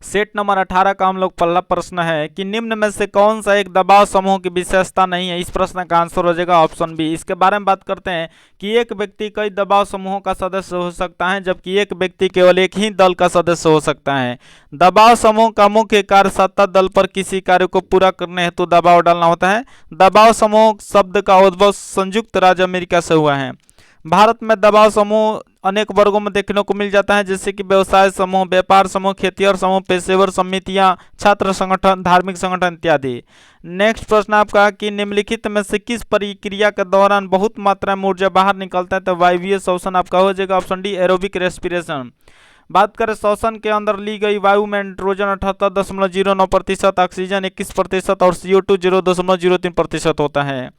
Set number 18 का हम लोग पहला प्रश्न है कि निम्न में से कौन सा एक दबाव समूह की विशेषता नहीं है। इस प्रश्न का आंसर हो जाएगा ऑप्शन बी। इसके बारे में बात करते हैं कि एक व्यक्ति कई दबाव समूहों का सदस्य हो सकता है, जबकि एक व्यक्ति केवल एक ही दल का सदस्य हो सकता है। दबाव समूह का मुख्य कार्य सत्ता दल पर किसी कार्य को पूरा करने हेतु दबाव डालना होता है। दबाव समूह शब्द का उद्भव संयुक्त राज्य अमेरिका से हुआ है। भारत में दबाव समूह अनेक वर्गों में देखने को मिल जाता है, जैसे कि व्यवसाय समूह, व्यापार समूह, खेतिहर समूह, पेशेवर समितियां, छात्र संगठन, धार्मिक संगठन इत्यादि। नेक्स्ट प्रश्न आपका कि निम्नलिखित में से किस प्रक्रिया के दौरान बहुत मात्रा में ऊर्जा बाहर निकलता है। तो वायवीय श्वसन आपका हो जाएगा ऑप्शन डी, एरोबिक रेस्पिरेशन। बात करें श्वसन के अंदर ली गई वायु में नाइट्रोजन 78.09%, ऑक्सीजन 21% और CO2 0.03% होता है।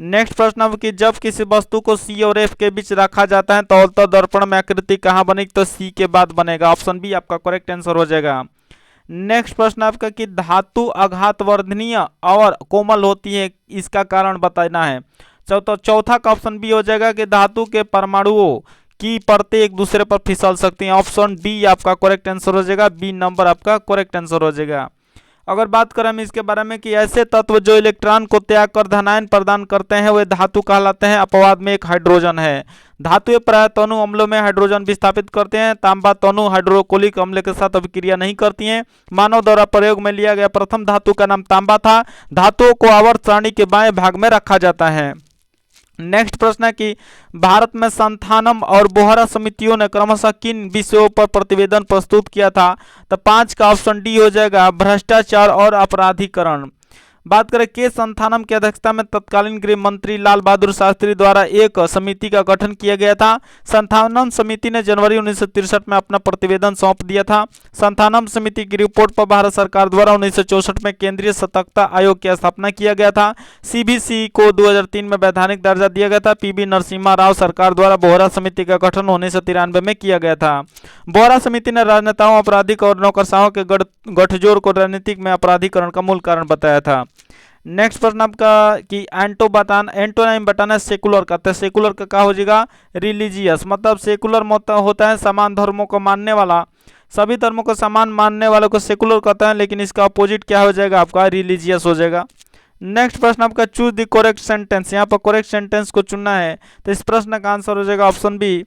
नेक्स्ट प्रश्न अब कि जब किसी वस्तु को C और F के बीच रखा जाता है तो अवतल दर्पण में आकृति कहाँ बनेगी। तो C के बाद बनेगा, ऑप्शन बी आपका करेक्ट आंसर हो जाएगा। नेक्स्ट प्रश्न आपका कि धातु आघातवर्धनीय और कोमल होती है, इसका कारण बताना है। चौथा का ऑप्शन बी हो जाएगा कि धातु के परमाणुओं की परतें एक दूसरे पर फिसल सकती हैं। ऑप्शन डी आपका करेक्ट आंसर हो जाएगा, बी नंबर आपका करेक्ट आंसर हो जाएगा। अगर बात करें हम इसके बारे में कि ऐसे तत्व जो इलेक्ट्रॉन को त्याग कर धनायन प्रदान करते हैं वे धातु कहलाते हैं। अपवाद में एक हाइड्रोजन है। धातुएं प्राय तनु अम्लों में हाइड्रोजन विस्थापित करते हैं। तांबा तनु हाइड्रोक्लोरिक अम्ल के साथ अभिक्रिया नहीं करती हैं। मानव द्वारा प्रयोग में लिया गया प्रथम धातु का नाम तांबा था। धातुओं को आवर्त सारणी के बाएं भाग में रखा जाता है। नेक्स्ट प्रश्न है कि भारत में संथानम और बोहरा समितियों ने क्रमशः किन विषयों पर प्रतिवेदन प्रस्तुत किया था। तो 5 का ऑप्शन डी हो जाएगा, भ्रष्टाचार और अपराधीकरण। बात करें के संथानम की अध्यक्षता में तत्कालीन गृह मंत्री लाल बहादुर शास्त्री द्वारा एक समिति का गठन किया गया था। संथानम समिति ने जनवरी 1963 में अपना प्रतिवेदन सौंप दिया था। संथानम समिति की रिपोर्ट पर भारत सरकार द्वारा 1964 में केंद्रीय सतर्कता आयोग की स्थापना किया गया था। CBC को 2003 में वैधानिक दर्जा दिया गया था। PV नरसिम्हा राव सरकार द्वारा बोहरा समिति का गठन 1993 में किया गया था। बोहरा समिति ने राजनेताओं, आपराधिक और नौकरशाहों के गठजोड़ को राजनीतिक में अपराधीकरण का मूल कारण बताया था। नेक्स्ट प्रश्न आपका कि एंटोनिम बताना सेकुलर का। तो सेकुलर का क्या हो जाएगा, रिलीजियस। मतलब सेकुलर मतलब होता है समान धर्मों को मानने वाला, सभी धर्मों को समान मानने वालों को सेकुलर कहते हैं, लेकिन इसका अपोजिट क्या हो जाएगा आपका, रिलीजियस हो जाएगा। नेक्स्ट प्रश्न आपका चूज द करेक्ट सेंटेंस। यहाँ पर करेक्ट सेंटेंस को चुनना है। तो इस प्रश्न का आंसर हो जाएगा option B,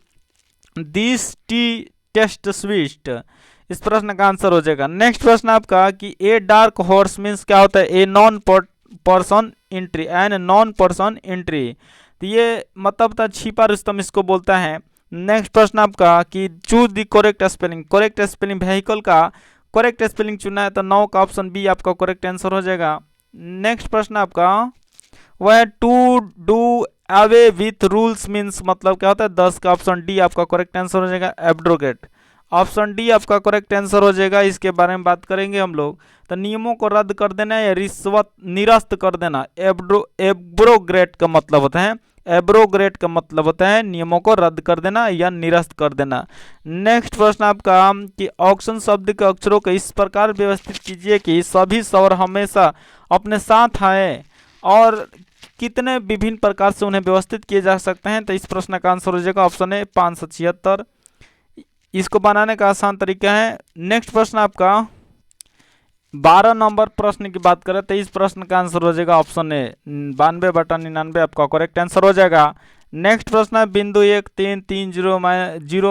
this tea taste sweet. इस प्रश्न का आंसर हो जाएगा। नेक्स्ट प्रश्न आपका कि ए डार्क हॉर्स मीन्स क्या होता है, a non person entry and non person entry. तो ये मतलब था छिपा रुस्तम, इसको बोलता है। नेक्स्ट प्रश्न आपका कि choose the correct spelling. Correct spelling vehicle का करेक्ट स्पेलिंग चुना है, तो 9 का ऑप्शन बी आपका करेक्ट आंसर हो जाएगा। नेक्स्ट प्रश्न आपका वह to do away with rules means मतलब क्या होता है, 10 का ऑप्शन डी आपका करेक्ट आंसर हो जाएगा, एब्रोगेट। ऑप्शन डी आपका करेक्ट आंसर हो जाएगा। इसके बारे में बात करेंगे हम लोग। तो नियमों को रद्द कर देना या रिश्वत निरस्त कर देना, एब्रोगेट का मतलब होता है। एब्रोगेट का मतलब होता है नियमों को रद्द कर देना या निरस्त कर देना। नेक्स्ट प्रश्न आपका कि ऑक्शन शब्द के अक्षरों को इस प्रकार व्यवस्थित कीजिए कि सभी स्वर हमेशा अपने साथ आए और कितने विभिन्न प्रकार से उन्हें व्यवस्थित किए जा सकते हैं। तो इस प्रश्न का आंसर हो जाएगा ऑप्शन ए, 576। इसको बनाने का आसान तरीका है। नेक्स्ट प्रश्न आपका 12 नंबर प्रश्न की बात करें तो इस प्रश्न का आंसर हो जाएगा ऑप्शन ए, 92/99 आपका करेक्ट आंसर हो जाएगा। नेक्स्ट प्रश्न है बिंदु 1 3 3 0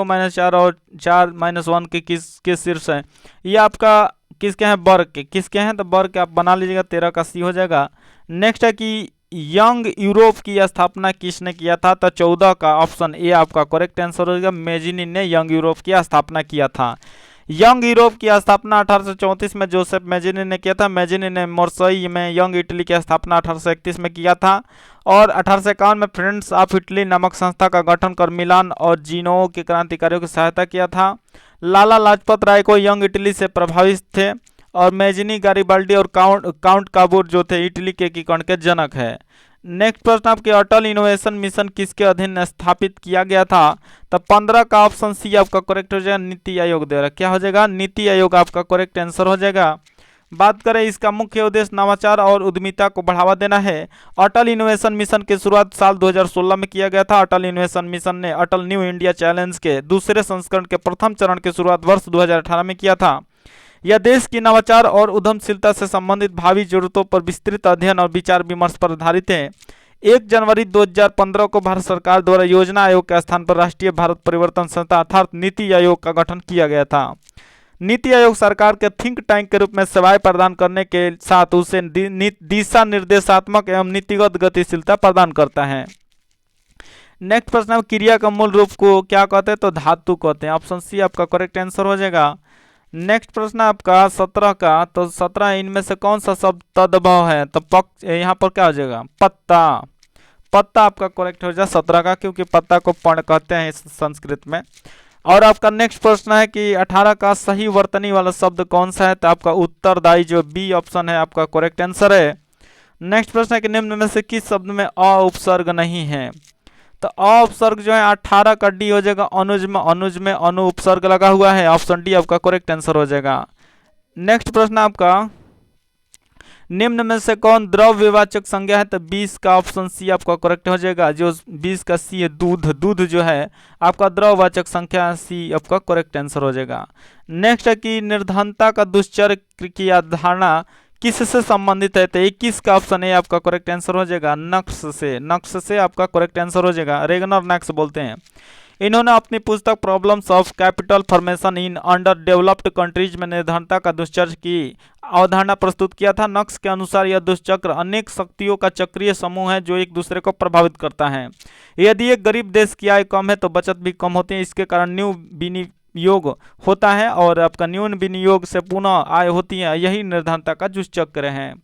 -4 और 4 -1 के किसके शीर्ष है। ये आपका किसके हैं, वर्ग के। किसके हैं तो वर्ग के आप बना लीजिएगा, 13 का सी हो जाएगा। नेक्स्ट है कि यंग यूरोप की स्थापना किसने किया था। तो 14 का ऑप्शन ए आपका करेक्ट आंसर हो जाएगा, मेजिनी ने यंग यूरोप की स्थापना किया था। यंग यूरोप की स्थापना 1834 में जोसेफ मेजिनी ने किया था। मेजिनी ने मोर्सई में यंग इटली की स्थापना 1831 में किया था और 1851 में फ्रेंड्स ऑफ इटली नामक संस्था का गठन कर मिलान और जीनो के क्रांतिकारियों की सहायता किया था। लाला लाजपत राय को यंग इटली से प्रभावित थे और मेजिनी, गारिबाल्डी और काउंट काबूर जो थे इटली के एकीकरण के जनक है। नेक्स्ट प्रश्न आपके अटल इनोवेशन मिशन किसके अधीन स्थापित किया गया था। तो 15 का ऑप्शन सी आपका करेक्ट हो जाएगा, नीति आयोग द्वारा। क्या हो जाएगा, नीति आयोग आपका करेक्ट आंसर हो जाएगा। बात करें इसका मुख्य उद्देश्य नवाचार और उद्यमिता को बढ़ावा देना है। अटल इनोवेशन मिशन की शुरुआत साल 2016 में किया गया था। अटल इनोवेशन मिशन ने अटल न्यू इंडिया चैलेंज के दूसरे संस्करण के प्रथम चरण की शुरुआत वर्ष 2018 में किया था। यह देश की नवाचार और उद्यमशीलता से संबंधित भावी जरूरतों पर विस्तृत अध्ययन और विचार विमर्श पर आधारित है। 1 जनवरी 2015 को भारत सरकार द्वारा योजना आयोग के स्थान पर राष्ट्रीय भारत परिवर्तन संस्था अर्थात नीति आयोग का गठन किया गया था। नीति आयोग सरकार के थिंक टैंक के रूप में सेवाएं प्रदान करने के साथ उसे दिशा निर्देशात्मक एवं नीतिगत गतिशीलता प्रदान करता है। नेक्स्ट प्रश्न है, क्रिया का मूल रूप को क्या कहते हैं? तो धातु कहते हैं। ऑप्शन सी आपका करेक्ट आंसर हो जाएगा। नेक्स्ट प्रश्न आपका 17 का, तो 17 इनमें से कौन सा शब्द तद्भव है? तो पक्ष यहाँ पर क्या हो जाएगा? पत्ता। पत्ता आपका करेक्ट हो जाएगा 17 का, क्योंकि पत्ता को पर्ण कहते हैं संस्कृत में। और आपका नेक्स्ट प्रश्न है कि 18 का सही वर्तनी वाला शब्द कौन सा है? तो आपका उत्तरदायी जो बी ऑप्शन है आपका करेक्ट आंसर है। नेक्स्ट प्रश्न है कि निम्न में से किस शब्द में अ उपसर्ग नहीं है? तो अ उपसर्ग जो है 18 का डी हो जाएगा। अनुज में अनु उपसर्ग लगा हुआ है। ऑप्शन डी आपका करेक्ट आंसर हो जाएगा। नेक्स्ट प्रश्न आपका, निम्न में से कौन द्रव्यवाचक संज्ञा है? तो 20 का ऑप्शन सी आपका करेक्ट हो जाएगा। जो 20 का सी है दूध, दूध जो है आपका द्रव्यवाचक संख्या, सी आपका करेक्ट आंसर हो जाएगा। नेक्स्ट है कि निर्धनता का दुष्चर्य की अवधारणा किससे संबंधित है? तो 21 का ऑप्शन है आपका करेक्ट आंसर हो जाएगा। नक्श से, नक्श से आपका करेक्ट आंसर हो जाएगा। रेगनर नक्श बोलते हैं। इन्होंने अपनी पुस्तक problems of capital formation in under developed countries में निर्धनता का दुष्चक्र की अवधारणा प्रस्तुत किया था। नक्श के अनुसार यह दुष्चक्र अनेक शक्तियों का चक्रीय समूह है जो एक दूसरे को प्रभावित करता है। यदि एक गरीब देश की आय कम है तो बचत भी कम होती है। इसके कारण योग होता है और आपका न्यून विनियोग से पुनः आय होती है। यही निर्धनता का दुष्चक्र है।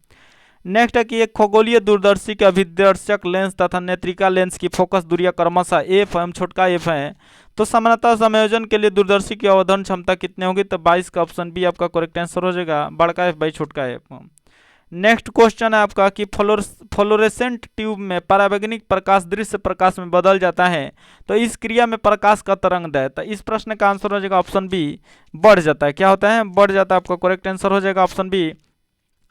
नेक्स्ट है कि एक खगोलीय दूरदर्शी के अभिदर्शक लेंस तथा नेत्रिका लेंस की फोकस दूरियां क्रमशः एफ एवं छोटका एफ है। तो सामान्यतः समायोजन के लिए दूरदर्शी की अवधन क्षमता कितनी होगी? तो 22 का ऑप्शन बी आपका करेक्ट आंसर हो जाएगा। बड़का एफ बाई छोटका एफ। नेक्स्ट क्वेश्चन है आपका कि फ्लोरेसेंट ट्यूब में परावैंगनिक प्रकाश दृश्य प्रकाश में बदल जाता है, तो इस क्रिया में प्रकाश का तरंगदैर्घ्य, तो इस प्रश्न का आंसर हो जाएगा ऑप्शन बी, बढ़ जाता है। क्या होता है? बढ़ जाता है। आपका करेक्ट आंसर हो जाएगा ऑप्शन बी।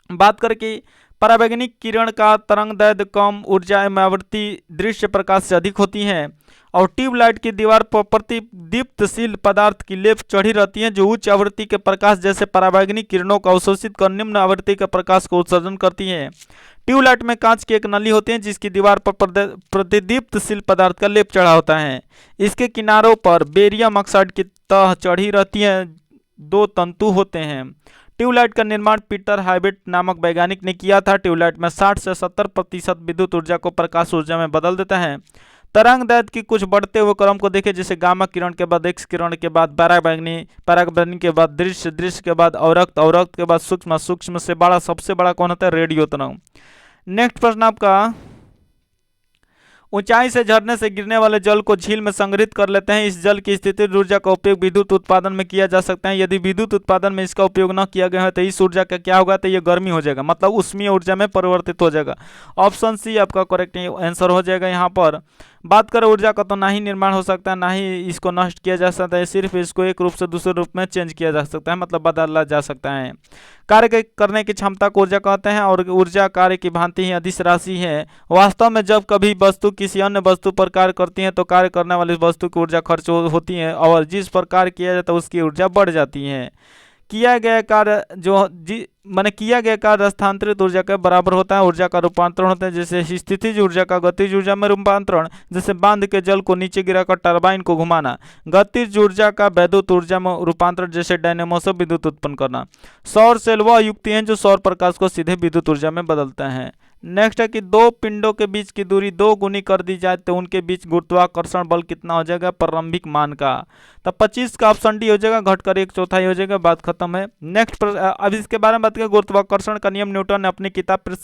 बात करें कि परावैंगनिक किरण का तरंगदैर्घ्य कम ऊर्जा एवं आवृत्ति दृश्य प्रकाश से अधिक होती है और ट्यूबलाइट की दीवार पर प्रतिदीप्तशील पदार्थ की लेप चढ़ी रहती है जो उच्च आवृत्ति के प्रकाश जैसे परावैंगनिक किरणों का अवशोषित कर निम्न आवृत्ति के प्रकाश को उत्सर्जन करती है। ट्यूबलाइट में कांच की एक नली होती है जिसकी दीवार पर प्रतिदीप्तशील पदार्थ का लेप चढ़ा होता है। इसके किनारों पर बेरियम ऑक्साइड की तह चढ़ी रहती है। 2 तंतु होते हैं। ट्यूबलाइट का निर्माण पीटर हाइबिट नामक वैज्ञानिक ने किया था। ट्यूबलाइट में 60 से 70% विद्युत ऊर्जा को प्रकाश ऊर्जा में बदल देता है। तरंगदैर्घ्य की कुछ बढ़ते हुए क्रम को देखें, जैसे गामा किरण के बाद एक्स किरण के बाद परावैंगनी के बाद दृश्य के बाद अवरक्त के बाद सूक्ष्म से बड़ा, सबसे बड़ा कौन होता है? रेडियो तरंग। नेक्स्ट प्रश्न आपका, ऊंचाई से झरने से गिरने वाले जल को झील में संग्रहित कर लेते हैं। इस जल की स्थितिज ऊर्जा का उपयोग विद्युत उत्पादन में किया जा सकता है। यदि विद्युत उत्पादन में इसका उपयोग न किया गया है तो इस ऊर्जा का क्या होगा? तो ये गर्मी हो जाएगा, मतलब उष्मीय ऊर्जा में परिवर्तित हो जाएगा। ऑप्शन सी आपका करेक्ट आंसर हो जाएगा। यहाँ पर बात करें ऊर्जा का, तो ना ही निर्माण हो सकता है ना ही इसको नष्ट किया जा सकता है, सिर्फ इसको एक रूप से दूसरे रूप में चेंज किया जा सकता है, मतलब बदला जा सकता है। कार्य करने की क्षमता को ऊर्जा कहते हैं और ऊर्जा कार्य की भांति ही अदिश राशि है। वास्तव में जब कभी वस्तु किसी अन्य वस्तु पर कार्य करती है तो कार्य करने वाली वस्तु की ऊर्जा खर्च होती है और जिस पर कार्य किया जाता है उसकी ऊर्जा बढ़ जाती है। किया गया कार्य स्थानांतरित ऊर्जा के बराबर होता है। ऊर्जा का रूपांतरण होता है, जैसे स्थितिज ऊर्जा का गतिज ऊर्जा में रूपांतरण, जैसे बांध के जल को नीचे गिराकर टरबाइन को घुमाना। गतिज ऊर्जा का वैद्युत ऊर्जा में रूपांतरण, जैसे डायनेमो से विद्युत उत्पन्न करना। सौर सेल वह युक्ति हैं जो सौर प्रकाश को सीधे विद्युत ऊर्जा में बदलते हैं। नेक्स्ट है कि 2 पिंडों के बीच की दूरी 2 गुनी कर दी जाए तो उनके बीच गुरुत्वाकर्षण बल कितना हो जाएगा? प्रारंभिक मान का, तो 25 का ऑप्शन डी हो जाएगा। घटकर 1/4 हो जाएगा। बात खत्म है। नेक्स्ट अब इसके बारे में बात करें, गुरुत्वाकर्षण का नियम न्यूटन ने अपनी किताब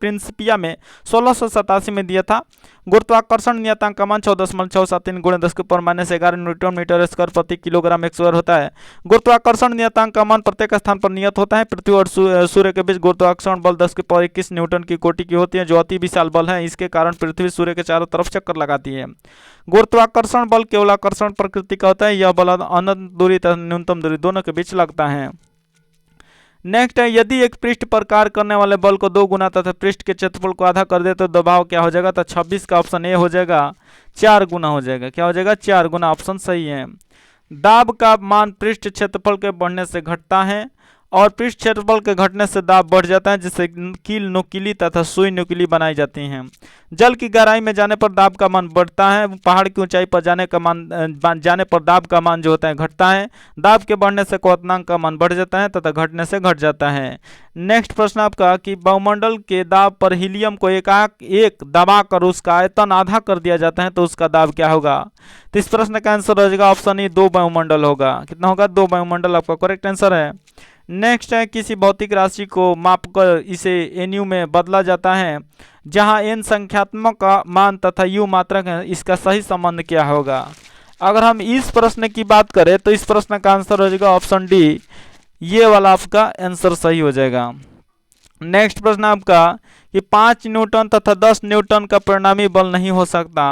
प्रिंसिपिया में 1687 में दिया था। गुरुत्वाकर्षण नियतांक का मान 6.673 × 10⁻11 न्यूटन मीटर स्क्वायर प्रति किलोग्राम x² होता है। गुरुत्वाकर्षण नियतांक का मान प्रत्येक स्थान पर नियत होता है। पृथ्वी और सूर्य के बीच गुरुत्वाकर्षण बल 10⁻21 न्यूटन की कोटि की होती है, जो अति विशाल बल है। इसके कारण पृथ्वी सूर्य के चारों तरफ चक्कर लगाती है। गुरुत्वाकर्षण बल केवल आकर्षण प्रकृति का होता है। यह बल अनंत दूरी तथा न्यूनतम दूरी दोनों के बीच लगता है। नेक्स्ट है, यदि एक पृष्ठ पर कार्य करने वाले बल को 2 गुना तथा पृष्ठ के क्षेत्रफल को आधा कर दे तो दबाव क्या हो जाएगा? तो 26 का ऑप्शन ए हो जाएगा, 4 गुना हो जाएगा। क्या हो जाएगा? 4 गुना। ऑप्शन सही है। दाब का मान पृष्ठ क्षेत्रफल के बढ़ने से घटता है और पृष्ठ क्षेत्रफल के घटने से दाब बढ़ जाता है, जिससे कील नुकीली तथा सुई नुकीली बनाई जाती हैं। जल की गहराई में जाने पर दाब का मान बढ़ता है। पहाड़ की ऊंचाई पर जाने पर दाब का मान जो होता है घटता है। दाब के बढ़ने से क्वथनांक का मान बढ़ जाता है तथा घटने से घट जाता है। नेक्स्ट प्रश्न आपका कि वायुमंडल के दाब पर हीलियम को एक दबाकर उसका आयतन आधा कर दिया जाता है तो उसका दाब क्या होगा? तो इस प्रश्न का आंसर हो जाएगा ऑप्शन ए 2 वायुमंडल होगा। कितना होगा? 2 वायुमंडल आपका करेक्ट आंसर है। नेक्स्ट है किसी भौतिक राशि को मापकर इसे एनयू में बदला जाता है जहां एन संख्यात्मक का मान तथा यू मात्रक है, इसका सही संबंध क्या होगा? अगर हम इस प्रश्न की बात करें तो इस प्रश्न का आंसर हो जाएगा ऑप्शन डी, ये वाला आपका आंसर सही हो जाएगा। नेक्स्ट प्रश्न आपका कि 5 न्यूटन तथा 10 न्यूटन का परिणामी बल नहीं हो सकता,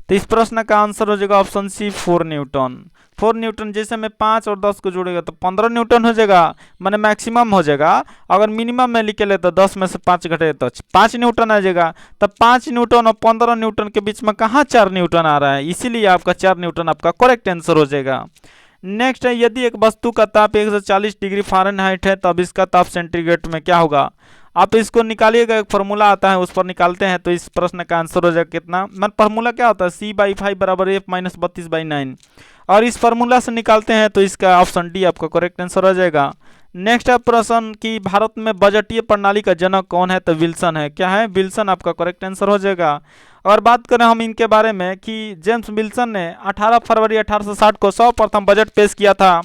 तो इस प्रश्न का आंसर हो जाएगा ऑप्शन सी 4 न्यूटन। 4 न्यूटन जैसे में 5 और 10 को जोड़ेगा तो 15 न्यूटन हो जाएगा, माने मैक्सिमम हो जाएगा। अगर मिनिमम में लिखे ले तो 10 में से 5 घटे तो 5 न्यूटन आ जाएगा। तब 5 न्यूटन और 15 न्यूटन के बीच में कहाँ 4 न्यूटन आ रहा है, इसीलिए आपका 4 न्यूटन आपका करेक्ट आंसर हो जाएगा। नेक्स्ट है यदि एक वस्तु का ताप 140 डिग्री फ़ारेनहाइट है तब इसका ताप सेंटीग्रेड में क्या होगा? आप इसको निकालिएगा, एक फार्मूला आता है उस पर निकालते हैं तो इस प्रश्न का आंसर हो जाएगा कितना। फार्मूला क्या होता है? C/5 बराबर F माइनस 32/9, और इस फार्मूला से निकालते हैं तो इसका ऑप्शन डी आपका करेक्ट आंसर हो जाएगा। नेक्स्ट है प्रश्न कि भारत में बजटीय प्रणाली का जनक कौन है? तो विल्सन है। क्या है? विल्सन आपका करेक्ट आंसर हो जाएगा। और बात करें हम इनके बारे में कि जेम्स विल्सन ने 18 फरवरी 1860 को सर्वप्रथम बजट पेश किया था।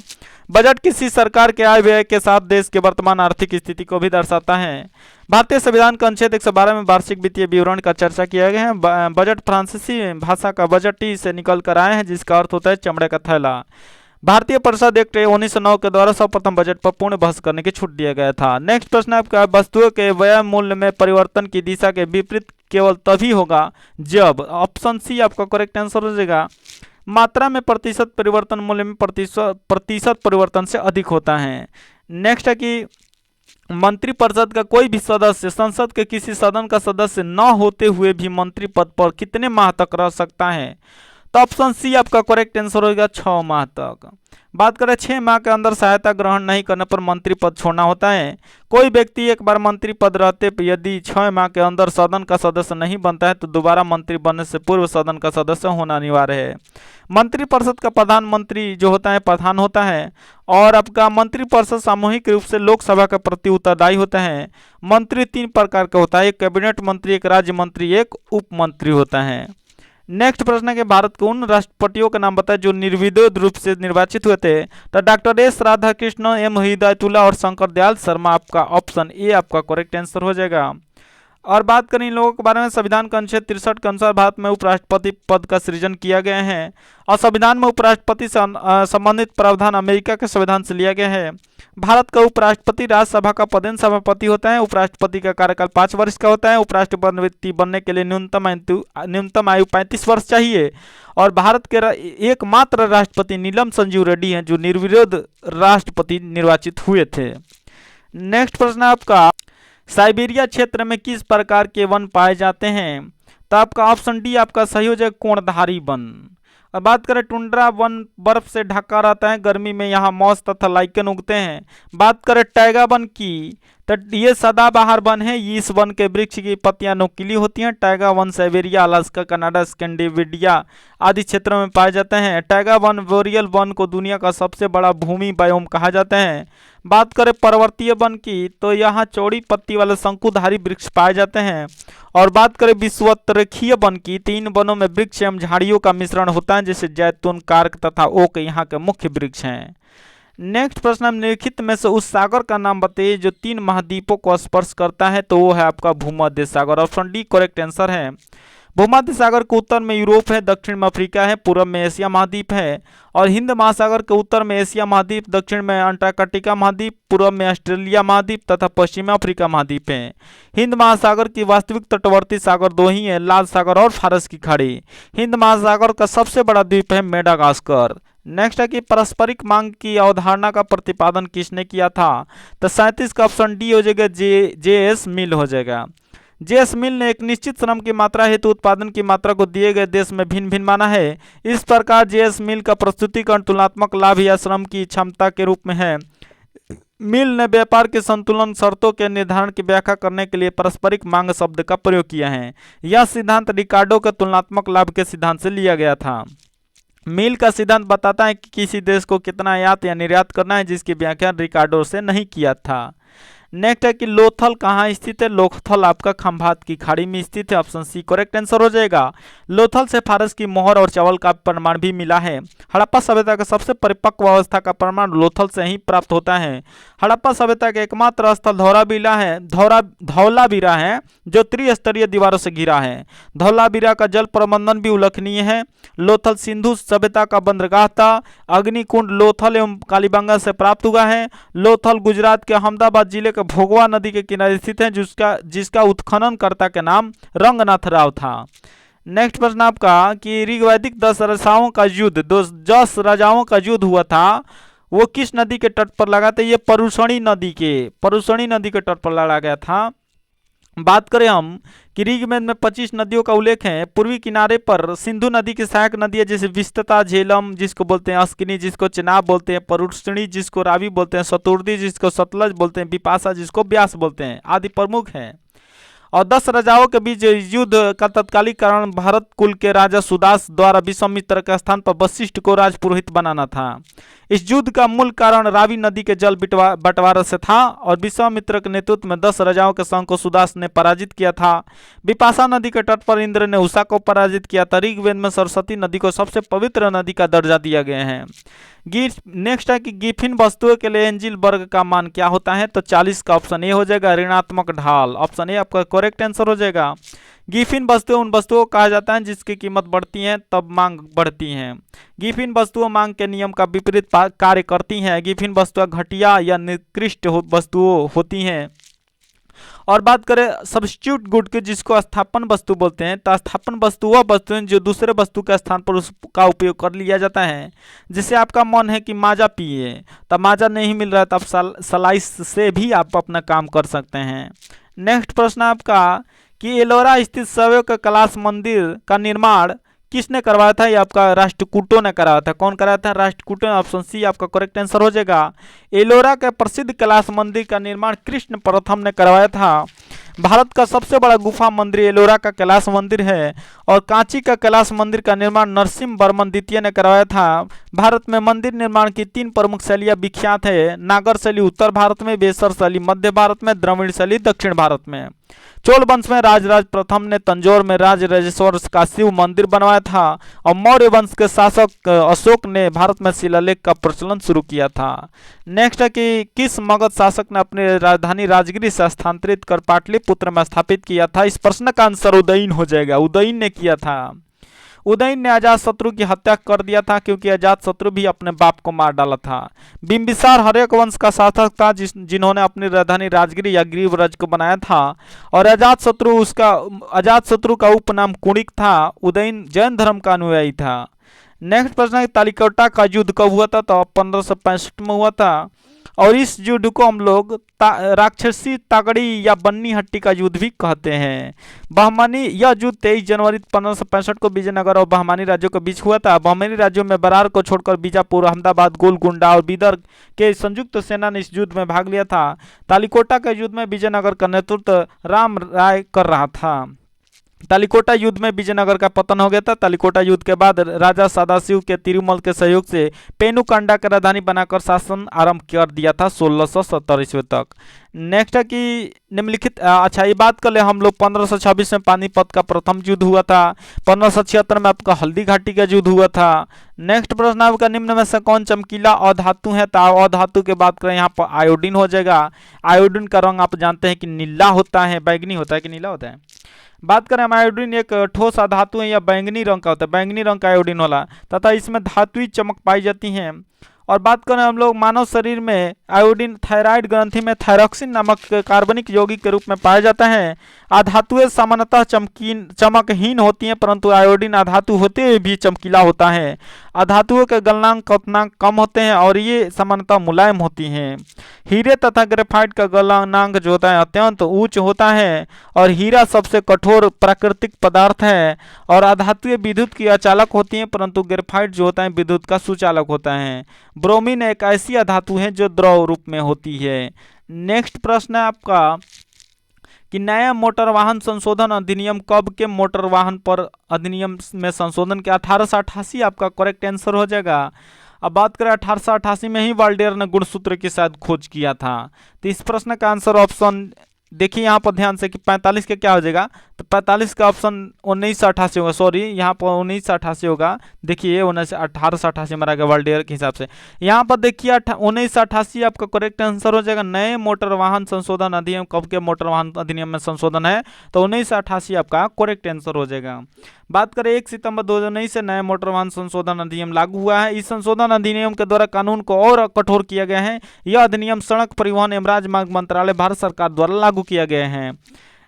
बजट किसी सरकार के आय व्यय के साथ देश के वर्तमान आर्थिक स्थिति को भी दर्शाता है। भारतीय संविधान का अनुच्छेद 112 में वार्षिक वित्तीय विवरण का चर्चा किया गया है। बजट फ्रांसीसी भाषा का बजटी से निकल कर आए हैं जिसका अर्थ होता है चमड़े का थैला। भारतीय परिषद एक्ट 1909 के द्वारा सर्वप्रथम बजट पर पूर्ण बहस करने की छूट दिया गया था। नेक्स्ट प्रश्न आपका वस्तुओं के व्यय मूल्य में परिवर्तन की दिशा के विपरीत केवल तभी होगा जब, ऑप्शन सी आपका करेक्ट आंसर हो जाएगा, मात्रा में प्रतिशत परिवर्तन मूल्य में प्रतिशत परिवर्तन से अधिक होता है। नेक्स्ट है कि मंत्रिपरिषद का कोई भी सदस्य संसद के किसी सदन का सदस्य न होते हुए भी मंत्री पद पर कितने माह तक रह सकता है? तो ऑप्शन सी आपका करेक्ट आंसर होगा 6 माह तक। बात करें 6 माह के अंदर सहायता ग्रहण नहीं करने पर मंत्री पद छोड़ना होता है। कोई व्यक्ति एक बार मंत्री पद रहते यदि 6 माह के अंदर सदन का सदस्य नहीं बनता है तो दोबारा मंत्री बनने से पूर्व सदन का सदस्य होना अनिवार्य है। मंत्रिपरिषद का प्रधानमंत्री जो होता है प्रधान होता है, और आपका मंत्रिपरिषद सामूहिक रूप से लोकसभा के प्रति उत्तरदायी होता है। मंत्री 3 प्रकार का होता है, एक कैबिनेट मंत्री, एक राज्य मंत्री, एक उप मंत्री होता है। नेक्स्ट प्रश्न है कि भारत के उन राष्ट्रपतियों का नाम बताएं जो निर्विरोध रूप से निर्वाचित हुए थे। तो doctor S Radhakrishna, M Hidayatullah और शंकर दयाल शर्मा आपका ऑप्शन ए आपका करेक्ट आंसर हो जाएगा। और बात करें इन लोगों के बारे में, संविधान का अनुच्छेद 63 के अनुसार भारत में उपराष्ट्रपति पद का सृजन किया गया है और संविधान में उपराष्ट्रपति से संबंधित प्रावधान अमेरिका के संविधान से लिया गया है। भारत का उपराष्ट्रपति राज्यसभा का पदेन सभापति होता है। उपराष्ट्रपति का कार्यकाल 5 वर्ष का होता है। उपराष्ट्रपति बनने के लिए न्यूनतम आयु 35 वर्ष चाहिए। और भारत के एकमात्र राष्ट्रपति नीलम संजीव रेड्डी हैं जो निर्विरोध राष्ट्रपति निर्वाचित हुए थे। नेक्स्ट प्रश्न आपका, साइबेरिया क्षेत्र में किस प्रकार के वन पाए जाते हैं? तो आपका ऑप्शन डी आपका सही हो जाएगा, कोणधारी वन। अब बात करें टुंड्रा वन बर्फ से ढका रहता है, गर्मी में यहाँ मॉस तथा लाइकन उगते हैं। बात करें टैगा वन की, तो ये सदाबहार वन है। इस वन के वृक्ष की पत्तियां नुकीली होती हैं। Taiga one Siberia, Alaska, Canada, Scandinavia आदि क्षेत्रों में पाए जाते हैं। टैगा वन बोरियल वन को दुनिया का सबसे बड़ा भूमि बायोम कहा जाता है। बात करें पर्वतीय वन की, तो यहाँ चौड़ी पत्ती वाले शंकुधारी वृक्ष पाए जाते हैं। और बात करें विषुवतरेखीय वन की, तो इन वनों में वृक्ष एवं झाड़ियों का मिश्रण होता है जैसे जैतून, कार्क तथा ओक यहाँ के मुख्य वृक्ष हैं। नेक्स्ट प्रश्न, निम्नलिखित में से उस सागर का नाम बताइए जो 3 महाद्वीपों को स्पर्श करता है। तो वो है आपका भूमध्य सागर। ऑप्शन डी करेक्ट आंसर है। भूमध्य सागर के उत्तर में यूरोप है, दक्षिण में अफ्रीका है, पूर्व में एशिया महाद्वीप है। और हिंद महासागर के उत्तर में एशिया महाद्वीप, दक्षिण में अंटार्कटिका महाद्वीप, पूर्व में ऑस्ट्रेलिया महाद्वीप तथा पश्चिम में अफ्रीका महाद्वीप है। हिंद महासागर की वास्तविक तटवर्ती सागर 2 ही है, लाल सागर और फारस की खाड़ी। हिंद महासागर का सबसे बड़ा द्वीप है मेडागास्कर। नेक्स्ट है कि पारस्परिक मांग की अवधारणा का प्रतिपादन किसने किया था? तो 37 का ऑप्शन डी हो जाएगा, जे.एस. मिल हो जाएगा। जे.एस. मिल ने एक निश्चित श्रम की मात्रा हेतु उत्पादन की मात्रा को दिए गए देश में भिन्न भिन्न माना है। इस प्रकार जे.एस. मिल का प्रस्तुतिकरण तुलनात्मक लाभ या श्रम की क्षमता के रूप में है। मिल ने व्यापार के संतुलन शर्तों के निर्धारण की व्याख्या करने के लिए पारस्परिक मांग शब्द का प्रयोग किया है। यह सिद्धांत रिकार्डो के तुलनात्मक लाभ के सिद्धांत से लिया गया था। मिल का सिद्धांत बताता है कि किसी देश को कितना आयात या निर्यात करना है, जिसकी व्याख्या रिकार्डो से नहीं किया था। नेक्स्ट है कि लोथल कहाँ स्थित है। लोथल आपका खंभात की खाड़ी में स्थित है। ऑप्शन सी करेक्ट आंसर हो जाएगा। लोथल से फारस की मोहर और चावल का प्रमाण भी मिला है। हड़प्पा सभ्यता का सबसे परिपक्व अवस्था का प्रमाण लोथल से ही प्राप्त होता है। हड़प्पा सभ्यता का एकमात्र स्थल धौलावीरा है जो त्रिस्तरीय दीवारों से घिरा है। धौलावीरा का जल प्रबंधन भी उल्लेखनीय है। लोथल सिंधु सभ्यता का बंदरगाह था। अग्निकुंड लोथल एवं कालीबंगा से प्राप्त हुआ है। लोथल गुजरात के अहमदाबाद जिले के भोगवा नदी के किनारे स्थित है, जिसका उत्खननकर्ता के नाम रंगनाथ राव था। नेक्स्ट प्रश्न आपका कि ऋग्वैदिक 10 राजाओं का युद्ध 10 राजाओं का युद्ध हुआ था, वो किस नदी के तट पर लगा था। ये परुषणी नदी के तट पर लड़ा गया था। बात करें हम कि ऋग्वेद में 25 नदियों का उल्लेख है। पूर्वी किनारे पर सिंधु नदी की सहायक नदी है, जैसे विस्तता, झेलम जिसको बोलते हैं, अस्किनी जिसको चेनाब बोलते हैं, परुष्णी जिसको रावी बोलते हैं, शतुर्दी जिसको सतलज बोलते हैं, बिपाशा जिसको ब्यास बोलते हैं, आदि प्रमुख हैं। और 10 राजाओं के बीच युद्ध का तत्कालिक कारण भरत कुल के राजा सुदास द्वारा विश्वामित्र के स्थान पर वशिष्ठ को राजपुरोहित बनाना था। इस युद्ध का मूल कारण रावी नदी के जल बंटवारे से था और विश्वामित्र के नेतृत्व में 10 राजाओं के संघ को सुदास ने पराजित किया था। बिपाशा नदी के तट पर इंद्र ने उषा को पराजित किया था। ऋग्वेद में सरस्वती नदी को सबसे पवित्र नदी का दर्जा दिया गया है। नेक्स्ट है कि गिफिन वस्तुओं के लिए एंजिल वर्ग का मान क्या होता है। तो 40 का ऑप्शन ए हो जाएगा, ऋणात्मक ढाल। ऑप्शन ए आपका करेक्ट आंसर हो जाएगा। गिफिन वस्तुएं उन वस्तुओं को कहा जाता है जिसकी कीमत बढ़ती है तब मांग बढ़ती है। गिफिन वस्तुएं मांग के नियम का विपरीत कार्य करती हैं। गिफिन वस्तुएं घटिया या निकृष्ट वस्तुओं होती हैं। और बात करें सब्स्टिट्यूट गुड की, जिसको स्थापन वस्तु बोलते हैं, तो स्थापन वस्तु वह वस्तुएं जो दूसरे वस्तु के स्थान पर उसका उपयोग कर लिया जाता है। जैसे आपका मन है कि माजा पिए, तब माजा नहीं मिल रहा है, तब सलाइस से भी आप अपना काम कर सकते हैं। नेक्स्ट प्रश्न आपका कि एलोरा स्थित शैव कैलाश मंदिर का निर्माण किसने करवाया था। ये आपका राष्ट्रकूटों ने कराया था। कौन कराया था? राष्ट्रकूटों। ऑप्शन सी आपका करेक्ट आंसर हो जाएगा। एलोरा के प्रसिद्ध कैलाश मंदिर का निर्माण कृष्ण प्रथम ने करवाया था। भारत का सबसे बड़ा गुफा मंदिर एलोरा का कैलाश मंदिर है और कांची का कैलाश मंदिर का निर्माण नरसिंह वर्मन द्वितीय ने करवाया था। भारत में मंदिर निर्माण की 3 प्रमुख शैलियाँ विख्यात है। नागर शैली उत्तर भारत में, बेसर शैली मध्य भारत में, द्रविड़ शैली दक्षिण भारत में। चोल वंश में राजराज प्रथम ने तंजौर में राजराजेश्वर का शिव मंदिर बनवाया था और मौर्य वंश के शासक अशोक ने भारत में शिलालेख का प्रचलन शुरू किया था। नेक्स्ट है कि किस मगध शासक ने अपनी राजधानी राजगिरी से स्थानांतरित कर पाटलिपुत्र में स्थापित किया था। इस प्रश्न का आंसर उदयन हो जाएगा। उदयन ने किया था। उदयन ने अजातशत्रु की हत्या कर दिया था क्योंकि अजातशत्रु भी अपने बाप को मार डाला था। बिंबिसार हर्यक वंश का शासक था जिन्होंने अपनी राजधानी राजगिरी या ग्रीवराज को बनाया था और अजातशत्रु का उपनाम कुणिक था। उदयन जैन धर्म का अनुयायी था। नेक्स्ट प्रश्न है तालिकोटा का युद्ध कब हुआ था। तो 1565 में हुआ था और इस युद्ध को हम लोग राक्षसी तागड़ी या बन्नी हट्टी का युद्ध भी कहते हैं। बहमानी यह युद्ध 23 जनवरी 1565 को विजयनगर और बहमानी राज्यों के बीच हुआ था। बहमानी राज्यों में बरार को छोड़कर बीजापुर, अहमदाबाद, गोलकुंडा और बीदर के संयुक्त सेना ने इस युद्ध में भाग लिया था। तालिकोटा के युद्ध में विजयनगर का नेतृत्व राम राय कर रहा था। तालिकोटा युद्ध में विजयनगर का पतन हो गया था। तालिकोटा युद्ध के बाद राजा सदाशिव के तिरुमल के सहयोग से पेनुकांडा की राजधानी बनाकर शासन आरंभ कर दिया था 1670 ईस्वी तक। नेक्स्ट है कि निम्नलिखित ये बात कर ले हम लोग 1526 में पानीपत का प्रथम युद्ध हुआ था। 1576 में आपका हल्दी घाटी का युद्ध हुआ था। नेक्स्ट प्रश्न आपका निम्न में से कौन चमकीला अधातु है। तो अधातु की बात करें यहाँ पर आयोडीन हो जाएगा। आयोडीन का रंग आप जानते हैं कि नीला होता है, बैंगनी होता है कि नीला होता है। बात करें हम आयोडीन एक ठोस धातु है या बैंगनी रंग का होता है, बैंगनी रंग का आयोडीन वाला, तथा इसमें धातुई चमक पाई जाती है। और बात करें हम लोग मानव शरीर में आयोडीन थायराइड ग्रंथि में थायरॉक्सिन नामक कार्बनिक यौगिक के रूप में पाया जाता है। अधातुएं सामान्यतः चमकहीन होती हैं परंतु आयोडीन अधातु होते हुए भी चमकीला होता है। अधातुओं के गलनांक कम होते हैं और ये सामान्यतः मुलायम होती हैं। हीरे तथा ग्रेफाइट का गलनांक जो होता है अत्यंत उच्च होता है और हीरा सबसे कठोर प्राकृतिक पदार्थ है। और अधातुएं विद्युत की अचालक होती हैं परंतु ग्रेफाइट जो होता है विद्युत का सुचालक होता है। ब्रोमीन एक ऐसी अधातु है जो द्रव रूप में होती है। नेक्स्ट प्रश्न है आपका कि नया मोटर वाहन संशोधन अधिनियम कब के मोटर वाहन पर अधिनियम में संशोधन किया? 1888 आपका करेक्ट आंसर हो जाएगा। अब बात करें 1888 में ही वाल्डेयर ने गुणसूत्र की शायद खोज किया था। तो इस प्रश्न का आंसर ऑप्शन देखिए यहाँ पर ध्यान से कि 45 का क्या हो जाएगा, तो 45 का ऑप्शन 1988 होगा, सॉरी यहाँ पर 1988 होगा। देखिए 1888 मारा गया वाल्डेयर के हिसाब से। यहाँ पर देखिए 1988 आपका करेक्ट आंसर हो जाएगा। नए मोटर वाहन संशोधन अधिनियम कब के मोटर वाहन अधिनियम में संशोधन है, तो 1988 आपका करेक्ट आंसर हो जाएगा। बात करें 1 सितंबर 2019 से नए मोटर वाहन संशोधन अधिनियम लागू हुआ है। इस संशोधन अधिनियम के द्वारा कानून को और कठोर किया गया है। यह अधिनियम सड़क परिवहन एवं राजमार्ग मंत्रालय भारत सरकार द्वारा लागू किया गया है।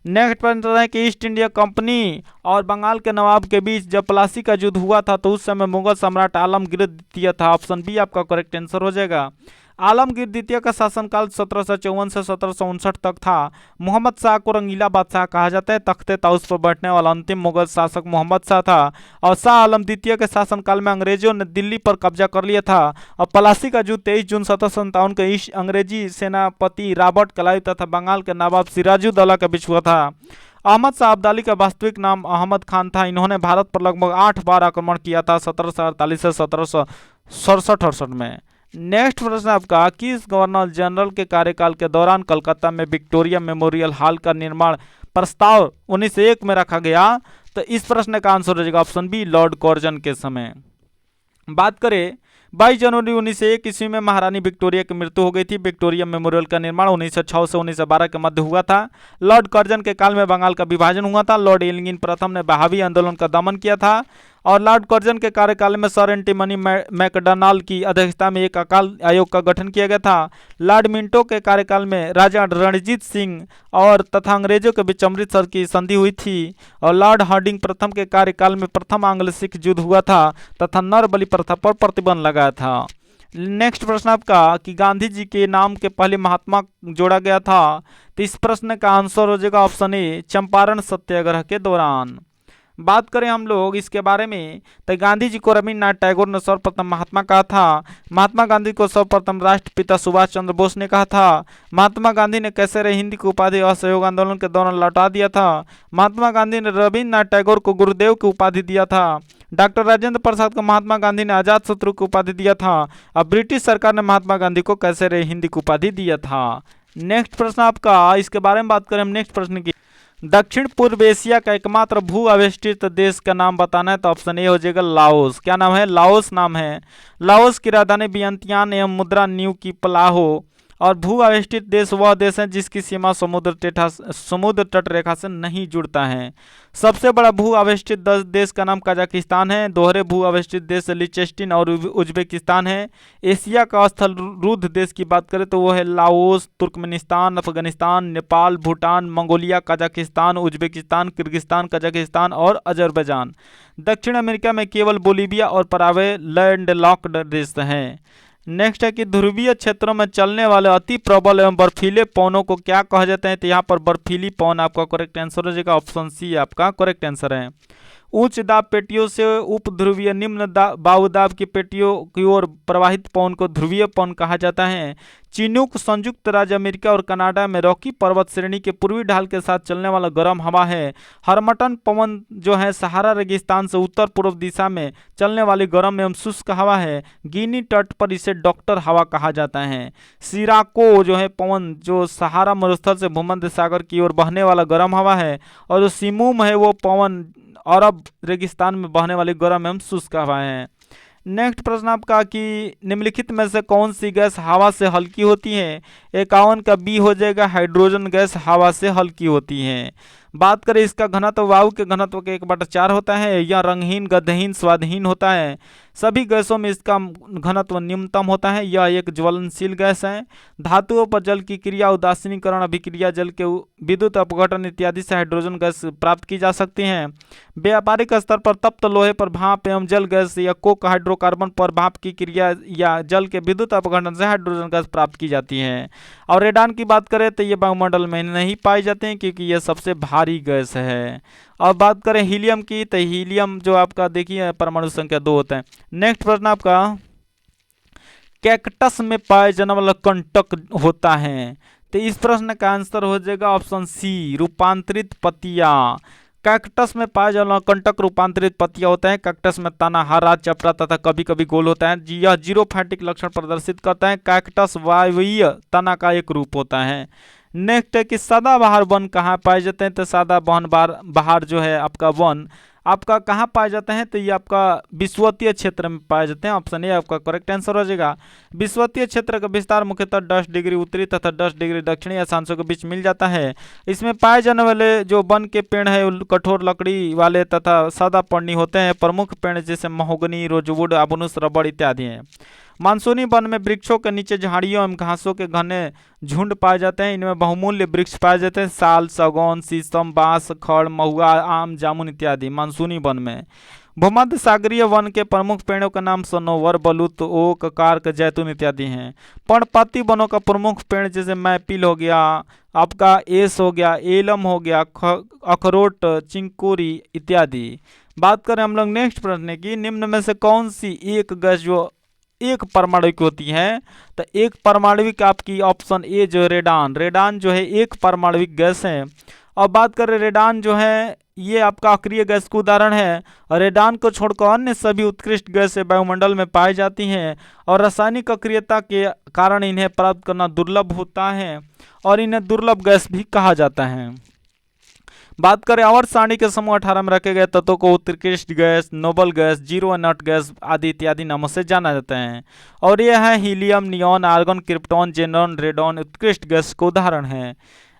नेक्स्ट प्रश्न है कि ईस्ट इंडिया कंपनी और बंगाल के नवाब के बीच जब प्लासी का युद्ध हुआ था तो उस समय मुगल सम्राट आलमगीर द्वितीय था। ऑप्शन बी आपका करेक्ट आंसर हो जाएगा। आलमगीर द्वितीय का शासनकाल 1754 से 1759 तक था। मोहम्मद शाह को रंगीला बादशाह कहा जाता है। तख्ते ताउस पर बैठने वाला अंतिम मुगल शासक मोहम्मद शाह था और शाह आलम द्वितीय के शासनकाल में अंग्रेजों ने दिल्ली पर कब्जा कर लिया था और प्लासी का युद्ध 23 जून 1757 को ईस्ट अंग्रेजी सेनापति रॉबर्ट क्लाइव तथा बंगाल के नवाब सिराजुद्दौला के बीच हुआ था। अहमद शाह अब्दाली का वास्तविक नाम अहमद खान था। इन्होंने भारत पर लगभग 8 बार आक्रमण किया था 1748 से 1767-68 में। नेक्स्ट प्रश्न आपका किस गवर्नर जनरल के कार्यकाल के दौरान कलकत्ता में विक्टोरिया मेमोरियल हॉल का निर्माण प्रस्ताव 1901 में रखा गया? तो इस प्रश्न का आंसर हो जाएगा ऑप्शन बी लॉर्ड कॉर्जन के समय। बात करें 22 जनवरी 1901 ईस्वी में महारानी विक्टोरिया की मृत्यु हो गई थी। विक्टोरिया मेमोरियल का निर्माण 1906 से 1912 के मध्य हुआ था। लॉर्ड कर्जन के काल में बंगाल का विभाजन हुआ था। लॉर्ड एलिंगन प्रथम ने बहावी आंदोलन का दमन किया था और लॉर्ड कर्जन के कार्यकाल में सर एंटीमनी मैकडॉनल्ड की अध्यक्षता में एक अकाल आयोग का गठन किया गया था। लॉर्ड मिंटो के कार्यकाल में राजा रणजीत सिंह और तथा अंग्रेजों के बीच अमृतसर की संधि हुई थी और लॉर्ड हार्डिंग प्रथम के कार्यकाल में प्रथम आंग्ल सिख युद्ध हुआ था तथा नर बलि प्रथा पर प्रतिबंध लगाया था। नेक्स्ट प्रश्न आपका कि गांधी जी के नाम के पहले महात्मा जोड़ा गया था? तो इस प्रश्न का आंसर हो जाएगा ऑप्शन ए चंपारण सत्याग्रह के दौरान। बात करें हम लोग इसके बारे में तो गांधी जी को रविन्द्रनाथ टैगोर ने सर्वप्रथम महात्मा कहा था। महात्मा गांधी को सर्वप्रथम राष्ट्रपिता सुभाष चंद्र बोस ने कहा था। महात्मा गांधी ने कैसर हिंद की उपाधि असहयोग आंदोलन के दौरान लौटा दिया था। महात्मा गांधी ने रविन्द्रनाथ टैगोर को गुरुदेव की उपाधि दिया था। डॉक्टर राजेंद्र प्रसाद को महात्मा गांधी ने आजाद शत्रु की उपाधि दिया था। अब ब्रिटिश सरकार ने महात्मा गांधी को कैसर हिंद की उपाधि दिया था। नेक्स्ट प्रश्न आपका इसके बारे में बात करें हम नेक्स्ट प्रश्न की दक्षिण पूर्व एशिया का एकमात्र भू अवेष्टित देश का नाम बताना है तो ऑप्शन ए हो जाएगा लाओस। क्या नाम है? लाओस नाम है। लाओस की राजधानी वियंतियान एवं मुद्रा न्यू की पलाहो और भू अवेष्टित देश वह देश है जिसकी सीमा समुद्र तट रेखा से नहीं जुड़ता है। सबसे बड़ा भू अवेष्टित देश का नाम कजाकिस्तान है। दोहरे भू अवेष्टित देश लिechtenstein और उज्बेकिस्तान है। एशिया का स्थल रुद्ध देश की बात करें तो वो है Laos, Turkmenistan, Afghanistan, Nepal, Bhutan, Mongolia, Kazakhstan, Uzbekistan, Kyrgyzstan, Kazakhstan और अजरबैजान। दक्षिण अमेरिका में केवल बोलीविया और पराग्वे लैंडलॉक्ड देश हैं। नेक्स्ट है कि ध्रुवीय क्षेत्रों में चलने वाले अति प्रबल एवं बर्फीले पवनों को क्या कहा जाता है? तो यहाँ पर बर्फीली पवन आपका करेक्ट आंसर हो जाएगा। ऑप्शन सी आपका करेक्ट आंसर है। उच्च दाब पेटियों से उप ध्रुवीय निम्न वायुदाब की पेटियों की ओर प्रवाहित पवन को ध्रुवीय पवन कहा जाता है। चिनूक संयुक्त राज्य अमेरिका और कनाडा में रॉकी पर्वत श्रेणी के पूर्वी ढाल के साथ चलने वाला गर्म हवा है। हरमटन पवन जो है सहारा रेगिस्तान से उत्तर पूर्व दिशा में चलने वाली गर्म एवं शुष्क हवा है। गिनी तट पर इसे डॉक्टर हवा कहा जाता है। सिराको जो है पवन जो सहारा मरुस्थल से भूमध्य सागर की ओर बहने वाला गर्म हवा है और जो सिमूम है वो पवन अरब रेगिस्तान में बहने वाली गर्म एवं शुष्क हवा है। नेक्स्ट प्रश्न आपका कि निम्नलिखित में से कौन सी गैस हवा से हल्की होती है? 51 का बी हो जाएगा हाइड्रोजन गैस हवा से हल्की होती है। बात करें इसका घनत्व वायु के घनत्व के 1/4 होता है। यह रंगहीन गंधहीन स्वादहीन होता है। सभी गैसों में इसका घनत्व न्यूनतम होता है। यह एक ज्वलनशील गैस है। धातुओं पर जल की क्रिया उदासीनीकरण अभिक्रिया जल के विद्युत अपघटन इत्यादि से हाइड्रोजन गैस प्राप्त की जा सकती है। व्यापारिक स्तर पर तप्त लोहे पर भाप एवं जल गैस या कोक हाइड्रोकार्बन पर भाप की क्रिया या जल के विद्युत अपघटन से हाइड्रोजन गैस प्राप्त की जाती है। और रेडान की बात करें तो ये वायुमंडल में नहीं पाए जाते हैं क्योंकि ये सबसे भारी गैस है। अब बात करें हीलियम की तो हीलियम जो आपका देखिए परमाणु संख्या 2 होता है। नेक्स्ट प्रश्न आपका कैक्टस में पाए जाने वाला कंटक होता है? तो इस प्रश्न का आंसर हो जाएगा ऑप्शन सी, रूपांतरित पत्तियां। कैक्टस में पाए जाने वाला कंटक रूपांतरित पत्तियां होता है। कैक्टस में तना हरा, चपटा तथा कभी कभी गोल होता है। यह जीरोफाइटिक लक्षण प्रदर्शित करता है। कैक्टस वायवीय तना का एक रूप होता है। नेक्स्ट है कि सदाबहार वन कहाँ पाए जाते हैं? तो सदाबहार बहार जो है आपका वन आपका कहाँ पाए जाते हैं? तो ये आपका विषुवतीय क्षेत्र में पाए जाते हैं। ऑप्शन ए आपका करेक्ट आंसर हो जाएगा। विषुवतीय क्षेत्र का विस्तार मुख्यतः 10 डिग्री उत्तरी तथा 10 डिग्री दक्षिणी अक्षांशों के बीच मिल जाता है। इसमें पाए जाने वाले जो वन के पेड़ है कठोर लकड़ी वाले तथा सदापर्णी होते हैं। प्रमुख पेड़ जैसे महोगनी, रोजवुड, अबनुस, रबड़ इत्यादि हैं। मानसूनी वन में वृक्षों के नीचे झाड़ियों एवं घासों के घने झुंड पाए जाते हैं। इनमें बहुमूल्य वृक्ष पाए जाते हैं, साल, सागौन, शीशम, बांस, खड़, महुआ, आम, जामुन इत्यादि मानसूनी वन में। भूमध्य सागरीय वन के प्रमुख पेड़ों का नाम सनोवर, बलूत, ओक, कार्क, जैतून इत्यादि हैं। पर्णपाती वनों का प्रमुख पेड़ जैसे मैपिल हो गया, आपका एस हो गया, एलम हो गया, अखरोट, चिंकुरी इत्यादि। बात करें हम लोग नेक्स्ट प्रश्न की, निम्न में से कौन सी एक गैस जो एक परमाणुविक होती है? तो एक परमाणुविक आपकी ऑप्शन ए जो रेडान, रेडान जो है एक परमाणुविक गैस है। और बात करें रेडान जो है ये आपका अक्रिय गैस का उदाहरण है। रेडान को छोड़कर अन्य सभी उत्कृष्ट गैसें वायुमंडल में पाई जाती हैं और रासायनिक अक्रियता के कारण इन्हें प्राप्त करना दुर्लभ होता है और इन्हें दुर्लभ गैस भी कहा जाता है। बात करें आवर्त सारणी के समूह 18 में रखे गए तत्वों को उत्कृष्ट गैस, नोबल गैस, जीरो नट गैस आदि इत्यादि नामों से जाना जाता है। और यह है helium, neon, argon, krypton, xenon, radon उत्कृष्ट गैस का उदाहरण है।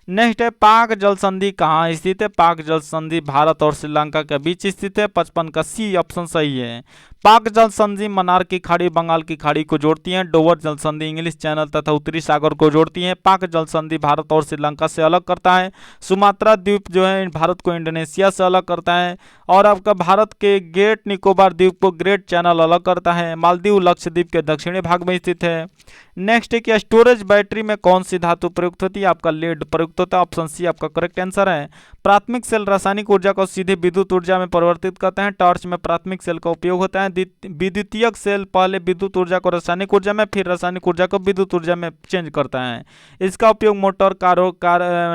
नेक्स्ट है पाक जल संधि कहाँ स्थित है? पाक जल संधि भारत और श्रीलंका के बीच स्थित है। 55 का सी ऑप्शन सही है। पाक जल संधि मन्नार की खाड़ी, बंगाल की खाड़ी को जोड़ती है। डोवर जल संधि इंग्लिश चैनल तथा उत्तरी सागर को जोड़ती है। पाक जल संधि भारत और श्रीलंका से अलग करता है। सुमात्रा द्वीप जो है भारत को इंडोनेशिया से अलग करता है। और आपका भारत के ग्रेट निकोबार द्वीप को ग्रेट चैनल अलग करता है। मालदीव लक्षद्वीप के दक्षिणी भाग में स्थित है। नेक्स्ट है कि स्टोरेज बैटरी में कौन सी धातु प्रयुक्त होती है? आपका लेड प्रयुक्त होता है। ऑप्शन सी आपका करेक्ट आंसर है। प्राथमिक सेल रासायनिक ऊर्जा को सीधे विद्युत ऊर्जा में परिवर्तित करते हैं। टॉर्च में प्राथमिक सेल का उपयोग होता है। विद्युतीयक सेल पहले विद्युत ऊर्जा को रासायनिक ऊर्जा में, फिर रासायनिक ऊर्जा को विद्युत ऊर्जा में चेंज करता है। इसका उपयोग मोटर, कारों,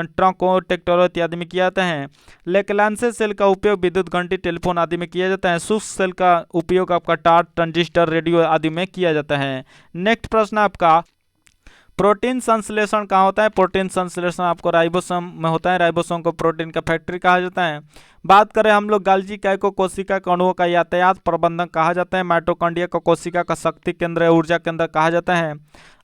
ट्रकों, ट्रैक्टरों इत्यादि में किया जाता है। लेकलांसे सेल का उपयोग विद्युत घंटी, टेलीफोन आदि में किया जाता है। शुष्क सेल का उपयोग आपका टार्च, ट्रांजिस्टर, रेडियो आदि में किया जाता है। नेक्स्ट प्रश्न आपका, प्रोटीन संश्लेषण कहाँ होता है? प्रोटीन संश्लेषण आपको राइबोसोम में होता है। राइबोसोम को प्रोटीन का फैक्ट्री कहा जाता है। बात करें हम लोग गाल्जी काय को कोशिका के अणुओं का यातायात प्रबंधन कहा जाता है। माइटोकॉन्ड्रिया को कोशिका का शक्ति केंद्र या ऊर्जा केंद्र कहा जाता है।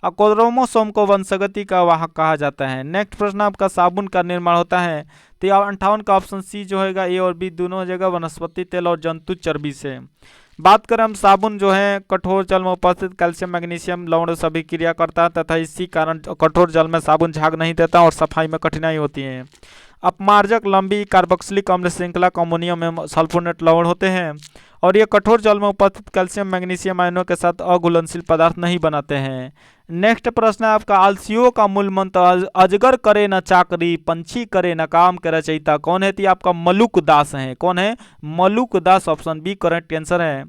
और क्रोमोसोम को वंशगति का वाहक कहा जाता है। नेक्स्ट प्रश्न आपका, साबुन का निर्माण होता है। तो 58 का ऑप्शन सी जो होगा, ए और बी दोनों जगह वनस्पति तेल और जंतु चर्बी से। बात करें हम साबुन जो है कठोर जल में उपस्थित कैल्शियम, मैग्नीशियम लवण सभी क्रिया करता है तथा इसी कारण कठोर जल में साबुन झाग नहीं देता और सफाई में कठिनाई होती है। अपमार्जक लंबी कार्बोक्सिलिक अम्ल श्रृंखला अमोनियम एवं सल्फोनेट लवण होते हैं और ये कठोर जल में उपस्थित कैल्शियम, मैग्नीशियम आयनों के साथ अघुलनशील पदार्थ नहीं बनाते हैं। नेक्स्ट प्रश्न है आपका, आलसियों का मूल मंत्र अजगर करे न चाकरी, पंछी करे न काम के रचयिता कौन है? तो आपका मलुक दास है। कौन है? मलुक दास। ऑप्शन बी करेक्ट आंसर है।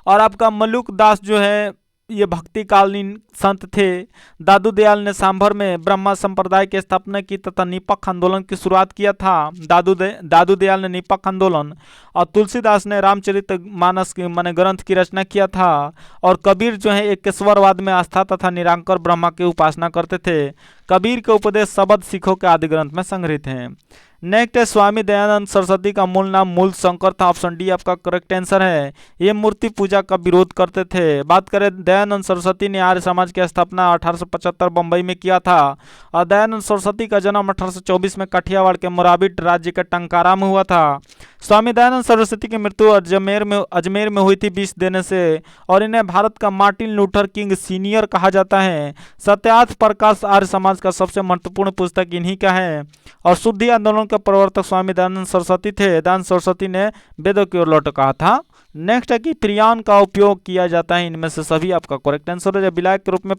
और आपका मलुक दास जो है ये भक्तिकालीन संत थे। दादू दयाल ने सांभर में ब्रह्मा संप्रदाय की स्थापना की तथा निपक्ष आंदोलन की शुरुआत किया था। दादू दयाल ने निपक्ष आंदोलन, और तुलसीदास ने रामचरित मानस माने ग्रंथ की रचना किया था। और कबीर जो है एकेश्वरवाद में आस्था तथा निरांकर ब्रह्मा की उपासना करते थे। कबीर के उपदेश शब्द सिखों के आदि ग्रंथ में संग्रहित हैं। नेक्स्ट है स्वामी दयानंद सरस्वती का मूल नाम मूल शंकर था। ऑप्शन डी आपका करेक्ट आंसर है। ये मूर्ति पूजा का विरोध करते थे। बात करें दयानंद सरस्वती ने आर्य समाज की स्थापना 1875 बंबई में किया था। और दयानंद सरस्वती का जन्म 1824 में काठियावाड़ के मोराबिट राज्य के टंकारा में हुआ था। स्वामी दयानंद सरस्वती की मृत्यु अजमेर में हुई थी 20 देने से। और इन्हें भारत का मार्टिन लूथर किंग सीनियर कहा जाता है। सत्यार्थ प्रकाश आर्य समाज का सबसे महत्वपूर्ण पुस्तक इन्हीं का है। और शुद्धि आंदोलन के प्रवर्तक स्वामी दयानंद सरस्वती थे। दयानंद सरस्वती ने वेदों की ओर लौट कहा था। नेक्स्ट है कि प्रियान का उपयोग किया जाता है इनमें से सभी आपका करेक्ट आंसर है। विलायक के रूप में,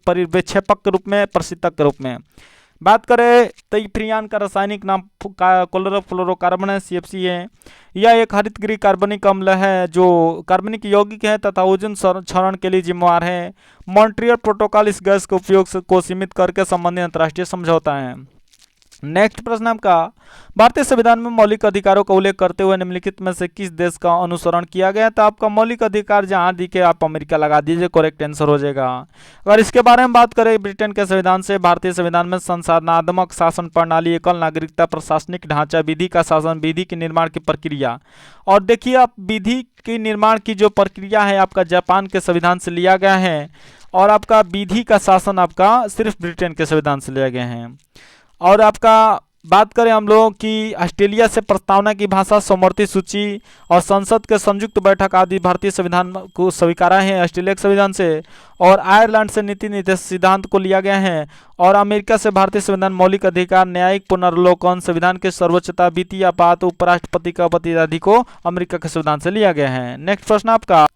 परिवेक्षेपक के रूप में, प्रसिद्धक के रूप में। बात करें तो फ्रियान का रासायनिक नाम क्लोरोफ्लोरोकार्बन है, CFC है। यह एक हरितगृह कार्बनिक अम्ल है जो कार्बनिक यौगिक है तथा ओजोन क्षरण के लिए जिम्मेवार है। मॉन्ट्रियल प्रोटोकॉल इस गैस के उपयोग को सीमित करके संबंधित अंतर्राष्ट्रीय समझौता है। नेक्स्ट प्रश्न आपका, भारतीय संविधान में मौलिक अधिकारों का उल्लेख करते हुए निम्नलिखित में से किस देश का अनुसरण किया गया? तो आपका मौलिक अधिकार जहां दिखे आप अमेरिका लगा दीजिए, करेक्ट आंसर हो जाएगा। अगर इसके बारे में बात करें ब्रिटेन के संविधान से, भारतीय संविधान में संसाधनात्मक शासन प्रणाली, एकल नागरिकता, प्रशासनिक ढांचा, विधि का शासन, विधि के निर्माण की प्रक्रिया। और देखिए आप विधि के निर्माण की जो प्रक्रिया है आपका जापान के संविधान से लिया गया है, और आपका विधि का शासन आपका सिर्फ ब्रिटेन के संविधान से लिया गया है। और आपका बात करें हम लोगों की ऑस्ट्रेलिया से प्रस्तावना की भाषा, समवर्ती सूची और संसद के संयुक्त बैठक आदि भारतीय संविधान को स्वीकारा है ऑस्ट्रेलिया के संविधान से। और आयरलैंड से नीति निर्देश सिद्धांत को लिया गया है। और अमेरिका से भारतीय संविधान मौलिक अधिकार, न्यायिक पुनर्वलोकन, संविधान की सर्वोच्चता, वित्तीय आपात, उपराष्ट्रपति का प्रतिनिधि को अमेरिका के संविधान से लिया गया है। नेक्स्ट प्रश्न आपका,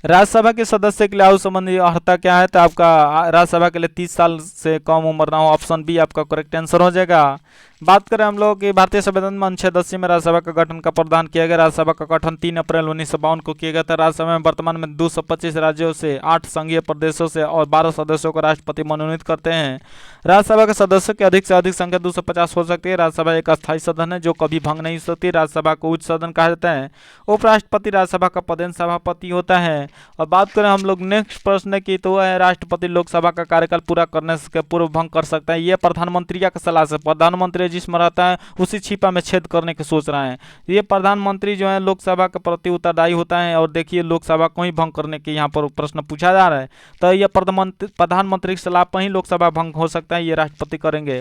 राज्यसभा के सदस्य के लिए आयु संबंधी अर्हता क्या है? तो आपका राज्यसभा के लिए 30 साल से कम उम्र ना हो, ऑप्शन बी आपका करेक्ट आंसर हो जाएगा। बात करें हम लोग कि भारतीय संविधान में अनुच्छेद 80 में राज्यसभा का गठन का प्रावधान किया गया। राज्यसभा का गठन 3 अप्रैल 1952 को किया गया था। राज्यसभा में वर्तमान में 225 राज्यों से, 8 संघीय प्रदेशों से और 12 सदस्यों को राष्ट्रपति मनोनीत करते हैं। राज्यसभा के सदस्यों की अधिक से अधिक संख्या 250 हो सकती है। राज्यसभा एक अस्थायी सदन है जो कभी भंग नहीं हो सकती। राज्यसभा को उच्च सदन कहा जाता है। उपराष्ट्रपति राज्यसभा का पदेन सभापति होता है। और बात करें हम लोग नेक्स्ट प्रश्न की, तो है राष्ट्रपति लोकसभा का कार्यकाल पूरा करने से पूर्व भंग कर सकता है। ये प्रधानमंत्री का सलाह से, प्रधानमंत्री जिसमें रहता है उसी छिपा में छेद करने की सोच रहा है। ये प्रधानमंत्री जो है लोकसभा के प्रति उत्तरदायी होता है। और देखिए लोकसभा को ही भंग करने के यहाँ पर प्रश्न पूछा जा रहा है, तो यह प्रधानमंत्री की सलाह पर ही लोकसभा भंग हो सकता है, ये राष्ट्रपति करेंगे।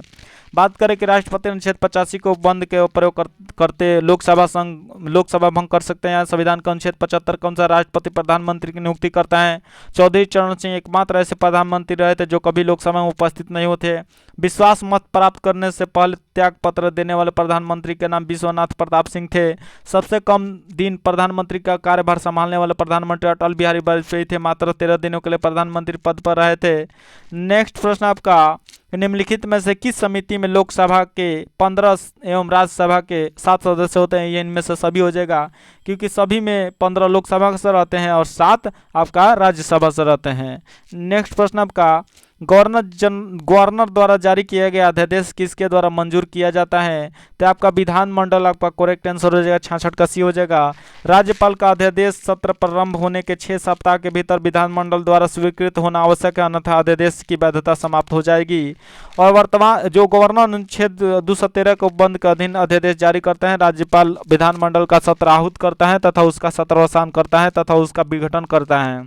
बात करें कि राष्ट्रपति अनुच्छेद 85 को बंद के प्रयोग करते लोकसभा भंग कर सकते हैं। संविधान का अनुच्छेद 75 के अनुसार राष्ट्रपति प्रधानमंत्री की नियुक्ति करता है। चौधरी चरण सिंह एकमात्र ऐसे प्रधानमंत्री रहे थे जो कभी लोकसभा में उपस्थित नहीं होते। विश्वास मत प्राप्त करने से पहले त्याग पत्र देने वाले प्रधानमंत्री के नाम विश्वनाथ प्रताप सिंह थे। सबसे कम दिन प्रधानमंत्री का कार्यभार संभालने वाले प्रधानमंत्री अटल बिहारी वाजपेयी थे, मात्र 13 दिनों के लिए प्रधानमंत्री पद पर रहे थे। नेक्स्ट प्रश्न आपका, निम्नलिखित में से किस समिति में लोकसभा के 15 एवं राज्यसभा के 7 सदस्य होते हैं? ये इनमें से सभी हो जाएगा, क्योंकि सभी में 15 लोकसभा से रहते हैं और 7 आपका राज्यसभा से रहते हैं। नेक्स्ट प्रश्न आपका, गवर्नर द्वारा जारी किया गया अध्यादेश किसके द्वारा मंजूर किया जाता है? तो आपका विधानमंडल आपका करेक्ट आंसर हो जाएगा, 66 का सी हो जाएगा। राज्यपाल का अध्यादेश सत्र प्रारंभ होने के 6 सप्ताह के भीतर विधानमंडल द्वारा स्वीकृत होना आवश्यक है, अन्यथा अध्यादेश की वैधता समाप्त हो जाएगी। और वर्तमान जो गवर्नर अनुच्छेद 213 को बंद के अधीन अध्यादेश जारी करते हैं, राज्यपाल विधानमंडल का सत्र आहूत करता है तथा उसका सत्रावसान करता है तथा उसका विघटन करता है।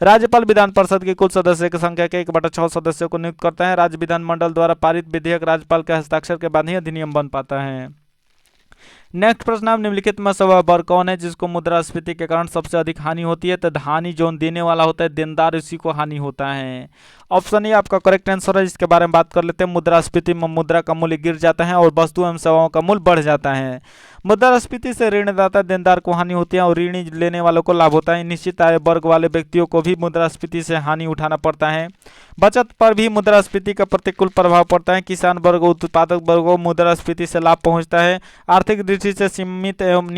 राज्यपाल विधान परिषद की कुल सदस्य की संख्या के 1/6 सदस्यों को नियुक्त करता है। राज्य विधानमंडल द्वारा पारित विधेयक राज्यपाल के हस्ताक्षर के बाद ही अधिनियम बन पाता है। नेक्स्ट प्रश्न, आप निम्नलिखित में से वह वर्ग कौन है जिसको मुद्रास्फीति के कारण सबसे अधिक हानि होती है? तो हानि जो देने वाला होता है, देनदार, उसी को हानि होता है। ऑप्शन ए आपका करेक्ट आंसर है। जिसके बारे में बात कर लेते हैं, मुद्रास्फीति में मुद्रा का मूल्य गिर जाता है और वस्तु एवं सेवाओं का मूल्य बढ़ जाता है। मुद्रास्फीति से ऋणदाता देनदार को हानि होती है और ऋणी लेने वालों को लाभ होता है। निश्चित आय वर्ग वाले व्यक्तियों को भी मुद्रास्फीति से हानि उठाना पड़ता है। बचत पर भी मुद्रास्फीति का प्रतिकूल प्रभाव पड़ता है। किसान वर्ग, उत्पादक वर्ग को मुद्रास्फीति से लाभ पहुंचता है। आर्थिक दृष्टि से सीमित एवं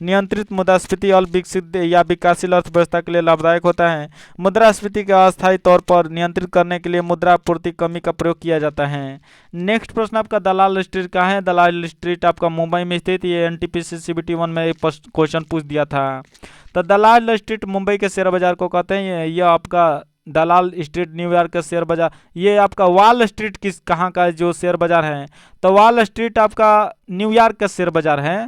नियंत्रित मुद्रास्फीति अल्प विकसित या विकासशील अर्थव्यवस्था के लिए लाभदायक होता है। मुद्रास्फीति का अस्थायी तौर पर नियंत्रित करने के लिए मुद्रा आपूर्ति कमी का प्रयोग किया जाता है। नेक्स्ट प्रश्न आपका, दलाल स्ट्रीट कहाँ है? दलाल स्ट्रीट आपका मुंबई में स्थित। ये एनटीपीसी CBT 1 में क्वेश्चन पूछ दिया था। तो दलाल स्ट्रीट मुंबई के शेयर बाजार को कहते हैं। यह आपका दलाल स्ट्रीट न्यूयॉर्क का शेयर बाजार। ये आपका वॉल स्ट्रीट किस कहाँ का जो शेयर बाजार है? तो वॉल स्ट्रीट आपका न्यूयॉर्क का शेयर बाजार है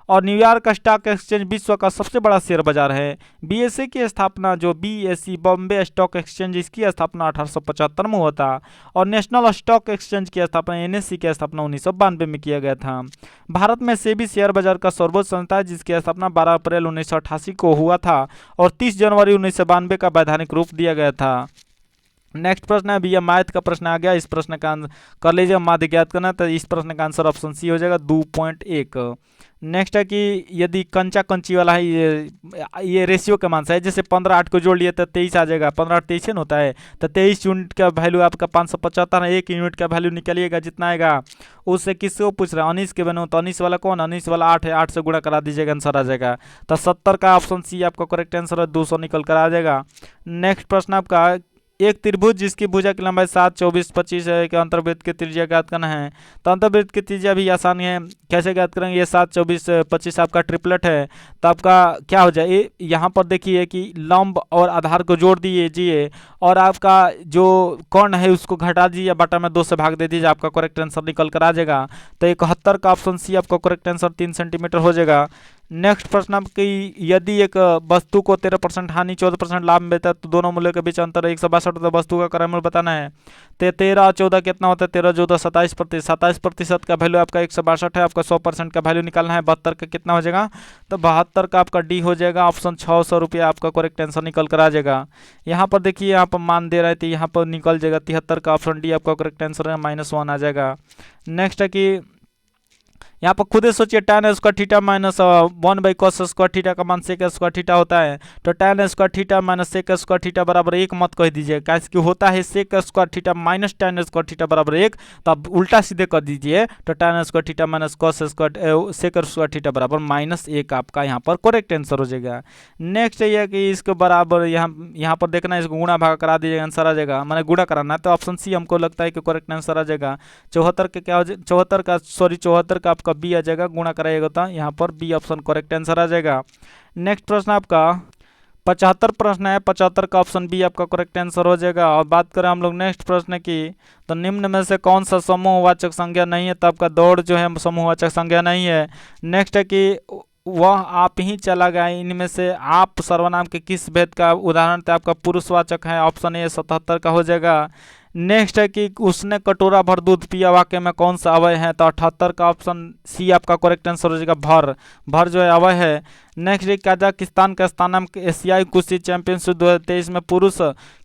और न्यूयॉर्क स्टॉक एक्सचेंज विश्व का सबसे बड़ा शेयर बाजार है। BSE की स्थापना जो BSE बॉम्बे स्टॉक एक्सचेंज, इसकी स्थापना 1875 में हुआ था और नेशनल स्टॉक एक्सचेंज की स्थापना NSE की स्थापना 1992 में किया गया था। भारत में सेबी शेयर बाजार का सर्वोच्च संस्था है जिसकी स्थापना 12 अप्रैल 1988 को हुआ था और 30 जनवरी 1992 का वैधानिक रूप दिया गया था। नेक्स्ट प्रश्न है भैया मैथ का प्रश्न आ गया। इस प्रश्न का आंसर कर लीजिए, माध्य ज्ञात करना, तो इस प्रश्न का आंसर ऑप्शन सी हो जाएगा 2.1। नेक्स्ट है कि यदि कंचा कंची वाला है, ये रेशियो का मान से है, जैसे 15 8 को जोड़ लिए तो 23 आ जाएगा, 15 23 न होता है, तो 23 यूनिट का वैल्यू आपका 575 है, 1 यूनिट का वैल्यू निकलिएगा जितना आएगा। उससे किसको पूछ रहा है, अनीस के बनो, तो अनीस वाला कौन, अनीस वाला 8 है, 8 से गुणा करा दीजिएगा, आंसर आ जाएगा। तो 70 का ऑप्शन सी आपका करेक्ट आंसर है, 200 निकल कर आ जाएगा। नेक्स्ट प्रश्न आपका, एक त्रिभुज जिसकी भुजा की लंबाई 7 24 25 है कि अंतर्वृत्त की त्रिज्या ज्ञात करना है। तो अंतर्वृत्त की त्रिज्या भी आसान है, कैसे ज्ञात करेंगे, ये 7 24 25 आपका ट्रिपलेट है, तो आपका क्या हो जाए, यहाँ पर देखिए कि लंब और आधार को जोड़ दीजिए और आपका जो कर्ण है उसको घटा दीजिए, बटा में 2 से भाग दे दीजिए, आपका करेक्ट आंसर निकल कर आ जाएगा। तो 71 का ऑप्शन सी आपका करेक्ट आंसर 3 सेंटीमीटर हो जाएगा। नेक्स्ट प्रश्न आपकी, यदि एक वस्तु को 13% हानि 14% लाभ मिलता है तो दोनों मूल्यों के बीच अंतर 162 होता है, वस्तु का क्रय मूल्य बताना है। तो 13 14 कितना होता है, 13 14 27%, 27% का वैल्यू आपका 162 है, आपका 100% का वैल्यू निकालना है, 72 का कितना हो जाएगा, तो 72 का आपका डी हो जाएगा, ऑप्शन 600 रुपया आपका करेक्ट आंसर निकल कर आ जाएगा। यहाँ पर देखिए, यहाँ पर मान दे रहे थे, यहाँ पर निकल जाएगा 73 का ऑप्शन डी आपका करेक्ट आंसर है, -1 आ जाएगा। नेक्स्ट है कि यहाँ पर खुद ही सोचिए, tan square theta minus 1/cos square theta का मान sec स्क्वायर थीटा होता है, तो tan square theta minus sec square theta बराबर 1 मत कह दीजिए, कैसे कि होता है sec square theta minus tan square theta बराबर 1, तो आप उल्टा सीधे कर दीजिए, तो tan square theta minus cos square sec square theta बराबर -1 आपका यहाँ पर करेक्ट आंसर हो जाएगा। नेक्स्ट है कि इसके बराबर यहाँ पर देखना है, इसको गुणा भाग करा दीजिएगा, आंसर आ जाएगा, मैंने गुणा कराना है, तो ऑप्शन सी हमको लगता है कि करेक्ट आंसर आ जाएगा। 74 के क्या हो जाए, 74 का आपका बी आ जाएगा, गुणा कराइएगा तो यहाँ पर बी ऑप्शन करेक्ट आंसर आ जाएगा। नेक्स्ट प्रश्न आपका 75 प्रश्न है, 75 का ऑप्शन बी आपका करेक्ट आंसर हो जाएगा। और बात करें हम लोग नेक्स्ट प्रश्न की, तो निम्न में से कौन सा समूहवाचक संज्ञा नहीं है, तो आपका दौड़ जो है समूहवाचक संज्ञा नहीं है। नेक्स्ट है कि वह आप ही चला गया, इनमें से आप सर्वनाम के किस भेद का उदाहरण था, आपका पुरुषवाचक है, ऑप्शन ए 77 का हो जाएगा। नेक्स्ट है कि उसने कटोरा भर दूध पिया, वाक्य में कौन सा अवय है, तो 78 का ऑप्शन सी आपका करेक्ट आंसर हो जाएगा, भर जो है अवय है। नेक्स्ट है कजाकिस्तान का स्थानांक एशियाई कुश्ती चैंपियनशिप 2023 में पुरुष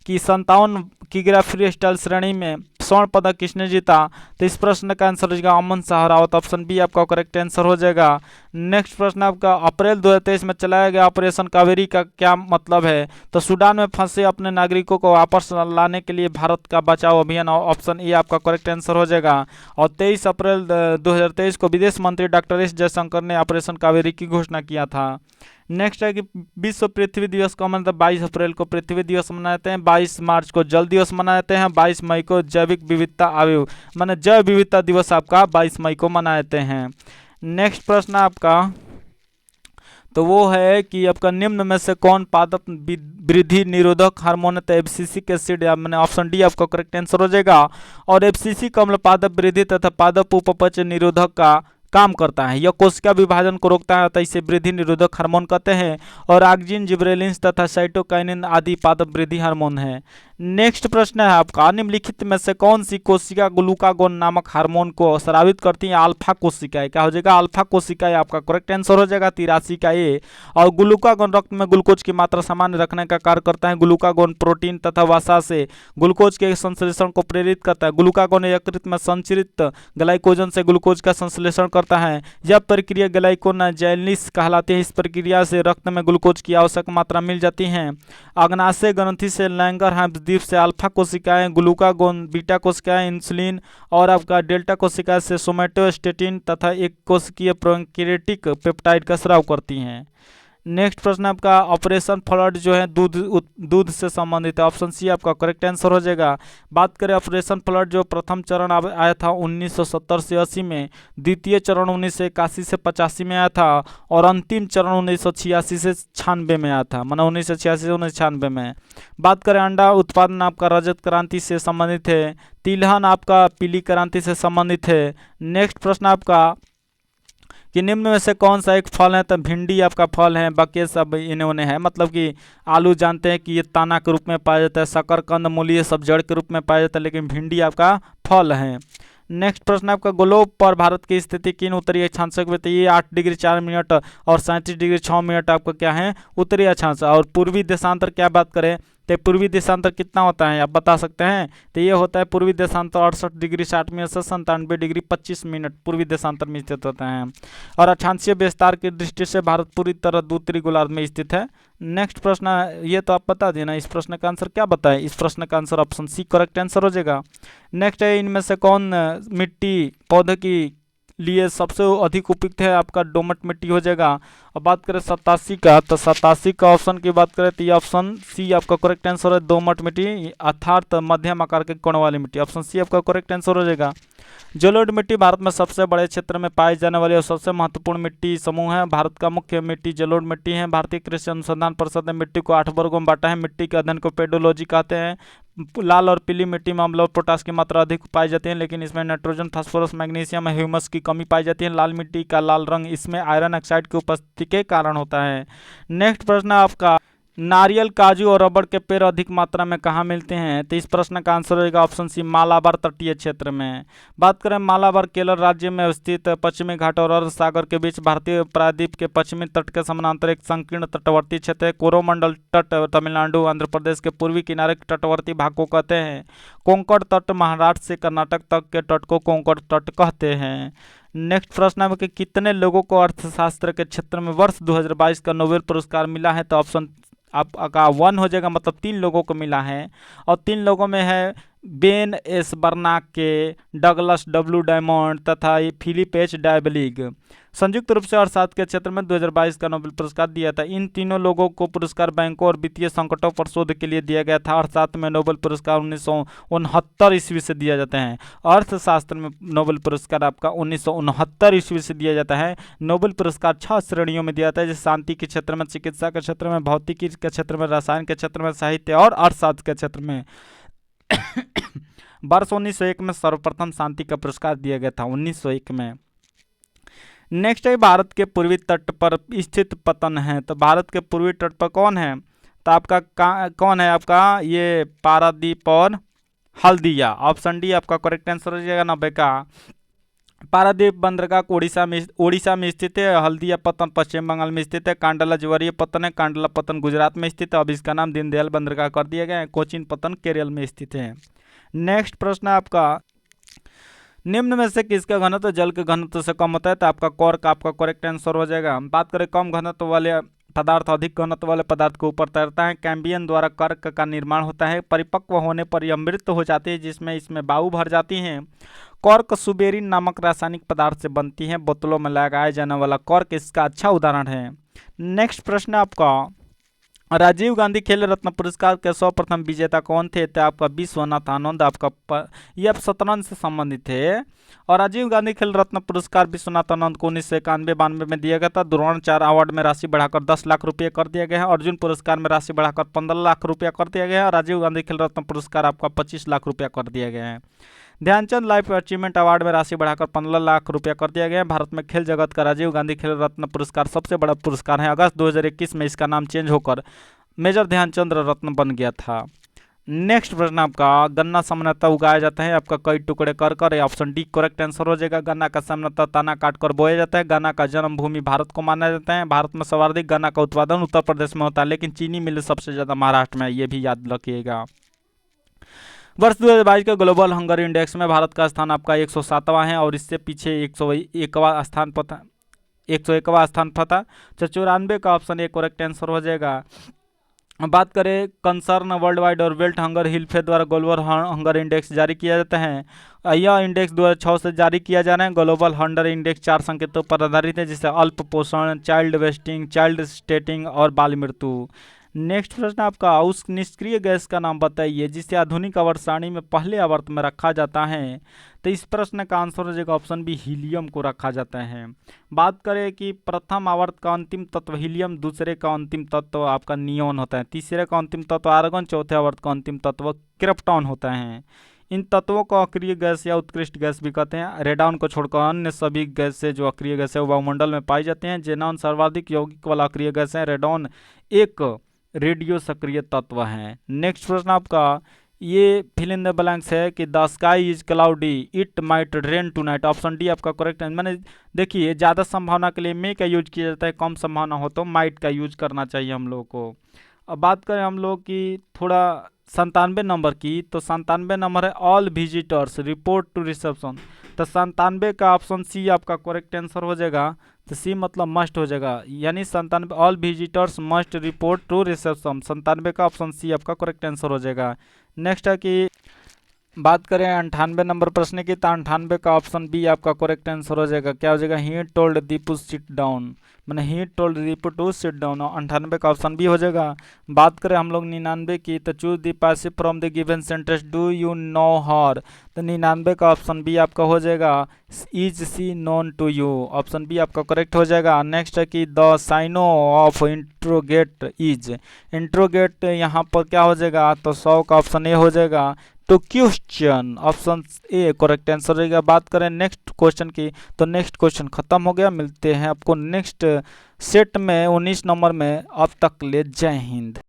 की 57 किग्रा फ्री स्टाइल श्रेणी में स्वर्ण पदक किसने जीता, तो इस प्रश्न का आंसर हो जाएगा अमन शाह रावत, ऑप्शन बी आपका करेक्ट आंसर हो जाएगा। नेक्स्ट प्रश्न आपका, अप्रैल 2023 में चलाया गया ऑपरेशन कावेरी का क्या मतलब है, तो सूडान में फंसे अपने नागरिकों को वापस लाने के लिए भारत का बचाव अभियान, ऑप्शन ए आपका करेक्ट आंसर हो जाएगा। और 23 अप्रैल 2023 को विदेश मंत्री डॉक्टर एस जयशंकर ने ऑपरेशन कावेरी की घोषणा किया था। नेक्स्ट है कि विश्व पृथ्वी दिवस का मतलब 22 अप्रैल को पृथ्वी दिवस मनाते हैं, 22 मार्च को जल दिवस मनाते हैं, 22 मई को जैविक विविधता आयु माने जैव विविधता दिवस आपका 22 मई को मनाते हैं। नेक्स्ट प्रश्न आपका, तो वो है कि आपका निम्न में से कौन पादप वृद्धि निरोधक हार्मोन है, एफसीसी एसिड, मैंने ऑप्शन डी आपका करेक्ट आंसर हो जाएगा। और एफसीसी का मतलब पादप वृद्धि तथा पादप उपपचय निरोधक का काम करता है, यह कोशिका विभाजन को रोकता है, तो इसे वृद्धि निरोधक हार्मोन कहते हैं। और ऑक्सिन जिब्रेलिन्स तथा साइटोकाइनिन आदि पादप वृद्धि हार्मोन है। नेक्स्ट प्रश्न है आपका, निम्नलिखित में से कौन सी कोशिका ग्लूकागोन नामक हार्मोन को स्रावित करती है, अल्फा कोशिकाएं, क्या हो जाएगा, अल्फा कोशिकाएं आपका करेक्ट आंसर हो जाएगा, 83 का ए। और ग्लूकागोन रक्त में ग्लूकोज की मात्रा सामान्य रखने का कार्य करता है, ग्लूकागोन प्रोटीन तथा वसा से ग्लूकोज के संश्लेषण को प्रेरित करता है, ग्लूकागोन यकृत में संचरित ग्लाइकोजन से ग्लूकोज का संश्लेषण करता है, यह प्रक्रिया ग्लाइकोजेनेसिस कहलाती है, इस प्रक्रिया से रक्त में ग्लूकोज की आवश्यक मात्रा मिल जाती है। अग्नाशय ग्रंथि से लैंगरहैम्स द्वीप से अल्फा कोशिकाएं ग्लूकागोन, बीटा कोशिकाएं इंसुलिन और आपका डेल्टा कोशिकाएं से सोमेटोस्टेटिन तथा एक कोशिकीय प्रोकैरियोटिक पेप्टाइड का स्राव करती हैं। नेक्स्ट प्रश्न आपका, ऑपरेशन फ्लड जो है दूध से संबंधित है, ऑप्शन सी आपका करेक्ट आंसर हो जाएगा। बात करें ऑपरेशन फ्लड, जो प्रथम चरण आया था 1970 से 80 में, द्वितीय चरण 1981 से 85 में आया था और अंतिम चरण 1986 से 96 में आया था, माना 1986 से 1996 में। बात करें अंडा उत्पादन आपका रजत क्रांति से संबंधित है, तिलहन आपका पीली क्रांति से संबंधित है। नेक्स्ट प्रश्न आपका कि निम्न में से कौन सा एक फल है, तो भिंडी आपका फल है, बाकी सब इन्होंने है, मतलब कि आलू जानते हैं कि ये ताना के रूप में पाया जाता है, शकरकंद मूली ये सब जड़ के रूप में पाया जाता है, लेकिन भिंडी आपका फल है। नेक्स्ट प्रश्न आपका, ग्लोब पर भारत की स्थिति किन उत्तरी अक्षांश में बताइए, ये 8 डिग्री 4 मिनट और 37 डिग्री 6 मिनट आपका क्या है उत्तरी अक्षांश, और पूर्वी देशांतर क्या बात करें तो पूर्वी देशांतर कितना होता है आप बता सकते हैं? तो ये होता है पूर्वी देशांतर 68 डिग्री 60 मिनट से 97 डिग्री 25 मिनट पूर्वी देशांतर में स्थित होता है। और अक्षांशीय विस्तार की दृष्टि से भारत पूरी तरह उत्तरी गोलार्ध में स्थित है। नेक्स्ट प्रश्न, ये तो आप बता देना, इस प्रश्न का आंसर क्या बताए? इस प्रश्न का answer option C correct answer हो जाएगा। नेक्स्ट है, इनमें से कौन मिट्टी पौधे की लिए सबसे अधिक उपयुक्त है? आपका दोमट मिट्टी हो जाएगा। अब बात करें 87 का, तो 87 का ऑप्शन की बात करें तो ये ऑप्शन सी आपका करेक्ट आंसर है, दोमट मिट्टी अर्थात मध्यम आकार के कोण वाली मिट्टी। ऑप्शन सी आपका करेक्ट आंसर हो जाएगा। जलोढ़ मिट्टी भारत में सबसे बड़े क्षेत्र में पाई जाने वाली और सबसे महत्वपूर्ण मिट्टी समूह है। भारत का मुख्य मिट्टी जलोढ़ मिट्टी है। भारतीय कृषि अनुसंधान परिषद ने मिट्टी को 8 वर्गों में बांटा है। मिट्टी के अध्ययन को पेडोलॉजी कहते हैं। लाल और पीली मिट्टी में अम्ल और पोटास की मात्रा अधिक पाई जाती है, लेकिन इसमें नाइट्रोजन, फास्फोरस, मैग्नीशियम और ह्यूमस की कमी पाई जाती है। लाल मिट्टी का लाल रंग इसमें आयरन ऑक्साइड की उपस्थिति के कारण होता है। नेक्स्ट प्रश्न है आपका, नारियल, काजू और रबड़ के पेड़ अधिक मात्रा में कहाँ मिलते हैं? तो इस प्रश्न का आंसर होगा ऑप्शन सी, मालाबार तटीय क्षेत्र में। बात करें मालाबार केरल राज्य में स्थित पश्चिमी घाट और अरब सागर के बीच भारतीय प्रायद्वीप के पश्चिमी तट के समानांतर एक संकीर्ण तटवर्ती क्षेत्र है। कोरोमंडल तट तमिलनाडु आंध्र प्रदेश के पूर्वी किनारे के तटवर्ती भाग को कहते हैं। कोंकण तट महाराष्ट्र से कर्नाटक तक के तट को कोंकण तट कहते हैं। नेक्स्ट प्रश्न है कि कितने लोगों को अर्थशास्त्र के क्षेत्र में वर्ष 2022 का नोबेल पुरस्कार मिला है? तो ऑप्शन आपका 1 हो जाएगा, मतलब 3 लोगों को मिला है। और 3 लोगों में है Ben S बर्नाके, Douglas W diamond तथा फिलिप एच डायबलिग। संयुक्त रूप से अर्थशास्त्र के क्षेत्र में 2022 का नोबेल पुरस्कार दिया था। इन तीनों लोगों को पुरस्कार बैंकों और वित्तीय संकटों पर शोध के लिए दिया गया था। अर्थशास्त्र में नोबेल पुरस्कार 1969 ईस्वी से दिया जाता है। अर्थशास्त्र में नोबेल पुरस्कार आपका 1969 ईस्वी से दिया जाता है। नोबेल पुरस्कार 6 श्रेणियों में दिया जाता है, जैसे शांति के क्षेत्र में, चिकित्सा के क्षेत्र में, भौतिकी के क्षेत्र में, रसायन के क्षेत्र में, साहित्य और अर्थशास्त्र के क्षेत्र में। वर्ष 1901 में सर्वप्रथम शांति का पुरस्कार दिया गया था, 1901 में। नेक्स्ट है, भारत के पूर्वी तट पर स्थित पतन है। तो भारत के पूर्वी तट पर कौन है? तो आपका कौन है? आपका ये पारादीप और हल्दिया। ऑप्शन डी आपका करेक्ट आंसर हो जाएगा 90 का। पारादीप बंदरगाह उड़ीसा में स्थित है। हल्दिया पतन पश्चिम बंगाल में स्थित है। कांडला ज्वारीय पतन है, कांडला पतन गुजरात में स्थित है। अब इसका नाम दीनदयाल बंदरगाह कर दिया गया है। कोचीन पतन केरल में स्थित है। नेक्स्ट प्रश्न है आपका, निम्न में से किसका घनत्व जल के घनत्व से कम होता है? तो आपका कॉर्क आपका करेक्ट आंसर हो जाएगा। बात करें कम घनत्व वाले पदार्थ अधिक घनत्व वाले पदार्थ के ऊपर तैरता है। कैम्बियम द्वारा कर्क का निर्माण होता है। परिपक्व होने पर यह मृत हो जाती है, जिसमें इसमें वायु भर जाती है। कॉर्क सुबेरिन नामक रासायनिक पदार्थ से बनती है। बोतलों में लगाया जाने वाला कॉर्क इसका अच्छा उदाहरण है। नेक्स्ट प्रश्न आपका, राजीव गांधी खेल रत्न पुरस्कार के सर्वप्रथम विजेता कौन थे? तो आपका विश्वनाथ आनंद। आपका ये अब शतरंज से संबंधित है। और राजीव गांधी खेल रत्न पुरस्कार विश्वनाथ आनंद को 1991-92 में दिया गया था। द्रोणाचार्य अवार्ड में राशि बढ़ाकर 10 लाख रुपये कर दिया गया है। अर्जुन पुरस्कार में राशि बढ़ाकर 15 लाख रुपया कर दिया गया है। और राजीव गांधी खेल रत्न पुरस्कार आपका 25 लाख रुपया कर दिया गया है। ध्यानचंद लाइफ अचीवमेंट अवार्ड में राशि बढ़ाकर 15 लाख रुपया कर दिया गया है। भारत में खेल जगत का राजीव गांधी खेल रत्न पुरस्कार सबसे बड़ा पुरस्कार है। अगस्त 2021 में इसका नाम चेंज होकर मेजर ध्यानचंद रत्न बन गया था। नेक्स्ट प्रश्न आपका, गन्ना सामान्यतः उगाया जाता है आपका कई टुकड़े कर कर। ऑप्शन डी करेक्ट आंसर हो जाएगा। गन्ना का सामान्यतः तना काटकर बोया जाता है। गन्ना का जन्मभूमि भारत को माना जाता है। भारत में सर्वाधिक गन्ना का उत्पादन उत्तर प्रदेश में होता है, लेकिन चीनी मिल सबसे ज्यादा महाराष्ट्र में है, ये भी याद रखिएगा। वर्ष 2022 के ग्लोबल हंगर इंडेक्स में भारत का स्थान आपका 107वां है और इससे पीछे 101वां स्थान पर था। 101वां स्थान पर था। 94 का ऑप्शन ए करेक्ट आंसर हो जाएगा। बात करें कंसर्न वर्ल्ड वाइड और वेल्थ हंगर हिल्फे द्वारा ग्लोबल हंगर इंडेक्स जारी किया जाता है। यह इंडेक्स 2006 से जारी किया जा रहा है। ग्लोबल हंगर इंडेक्स 4 संकेतों पर आधारित है, जिससे अल्प पोषण, चाइल्ड वेस्टिंग, चाइल्ड स्टेटिंग और बाल मृत्यु। नेक्स्ट प्रश्न आपका, उस निष्क्रिय गैस का नाम बताइए जिसे आधुनिक आवर्त सारणी में पहले आवर्त में रखा जाता है। तो इस प्रश्न का आंसर हो जाएगा ऑप्शन बी, हीलियम को रखा जाता है। बात करें कि प्रथम आवर्त का अंतिम तत्व हीलियम, दूसरे का अंतिम तत्व आपका नियोन होता है, तीसरे का अंतिम तत्व आर्गन, चौथे आवर्त का अंतिम तत्व क्रिप्टॉन होता है। इन तत्वों को अक्रिय गैस या उत्कृष्ट गैस भी कहते हैं। रेडॉन को छोड़कर अन्य सभी गैस से जो अक्रिय गैस है वो वायुमंडल में पाई जाते हैं। जेनॉन सर्वाधिक यौगिक वाला अक्रिय गैस है। रेडॉन एक रेडियो सक्रिय तत्व है। नेक्स्ट प्रश्न आपका, ये फिल इन द ब्लैंक्स है कि the sky is cloudy, it might rain tonight. Option D आपका करेक्ट है। मैंने देखिए ज़्यादा संभावना के लिए मे का यूज किया जाता है, कम संभावना हो तो माइट का यूज करना चाहिए हम लोगों को। अब बात करें हम लोग की थोड़ा 97 नंबर की, तो 97 नंबर है all visitors report to reception. तो 97 का ऑप्शन सी आपका करेक्ट आंसर हो जाएगा। तो सी मतलब मस्ट हो जाएगा, यानी 97 all visitors must report to reception. 97 का ऑप्शन सी आपका करेक्ट आंसर हो जाएगा। नेक्स्ट है कि बात करें 98 नंबर प्रश्न की, तो 98 का ऑप्शन बी आपका करेक्ट आंसर हो जाएगा। क्या हो जाएगा? He told Deepu sit down, मैंने he told Deepu to sit down. 98 का ऑप्शन बी हो जाएगा। बात करें हम लोग 99 की, तो choose the passive from the given sentence, do you know her. तो 99 का ऑप्शन बी आपका हो जाएगा, is she known to you. Option B आपका करेक्ट हो जाएगा। नेक्स्ट है कि the synonym of interrogate is. Interrogate यहाँ पर क्या हो जाएगा? तो 100 का ऑप्शन ए हो जाएगा, to question. Option A correct answer रहेगा। बात करें नेक्स्ट क्वेश्चन की, तो नेक्स्ट क्वेश्चन खत्म हो गया। मिलते हैं आपको नेक्स्ट सेट में 19 नंबर में। अब तक ले जय हिंद।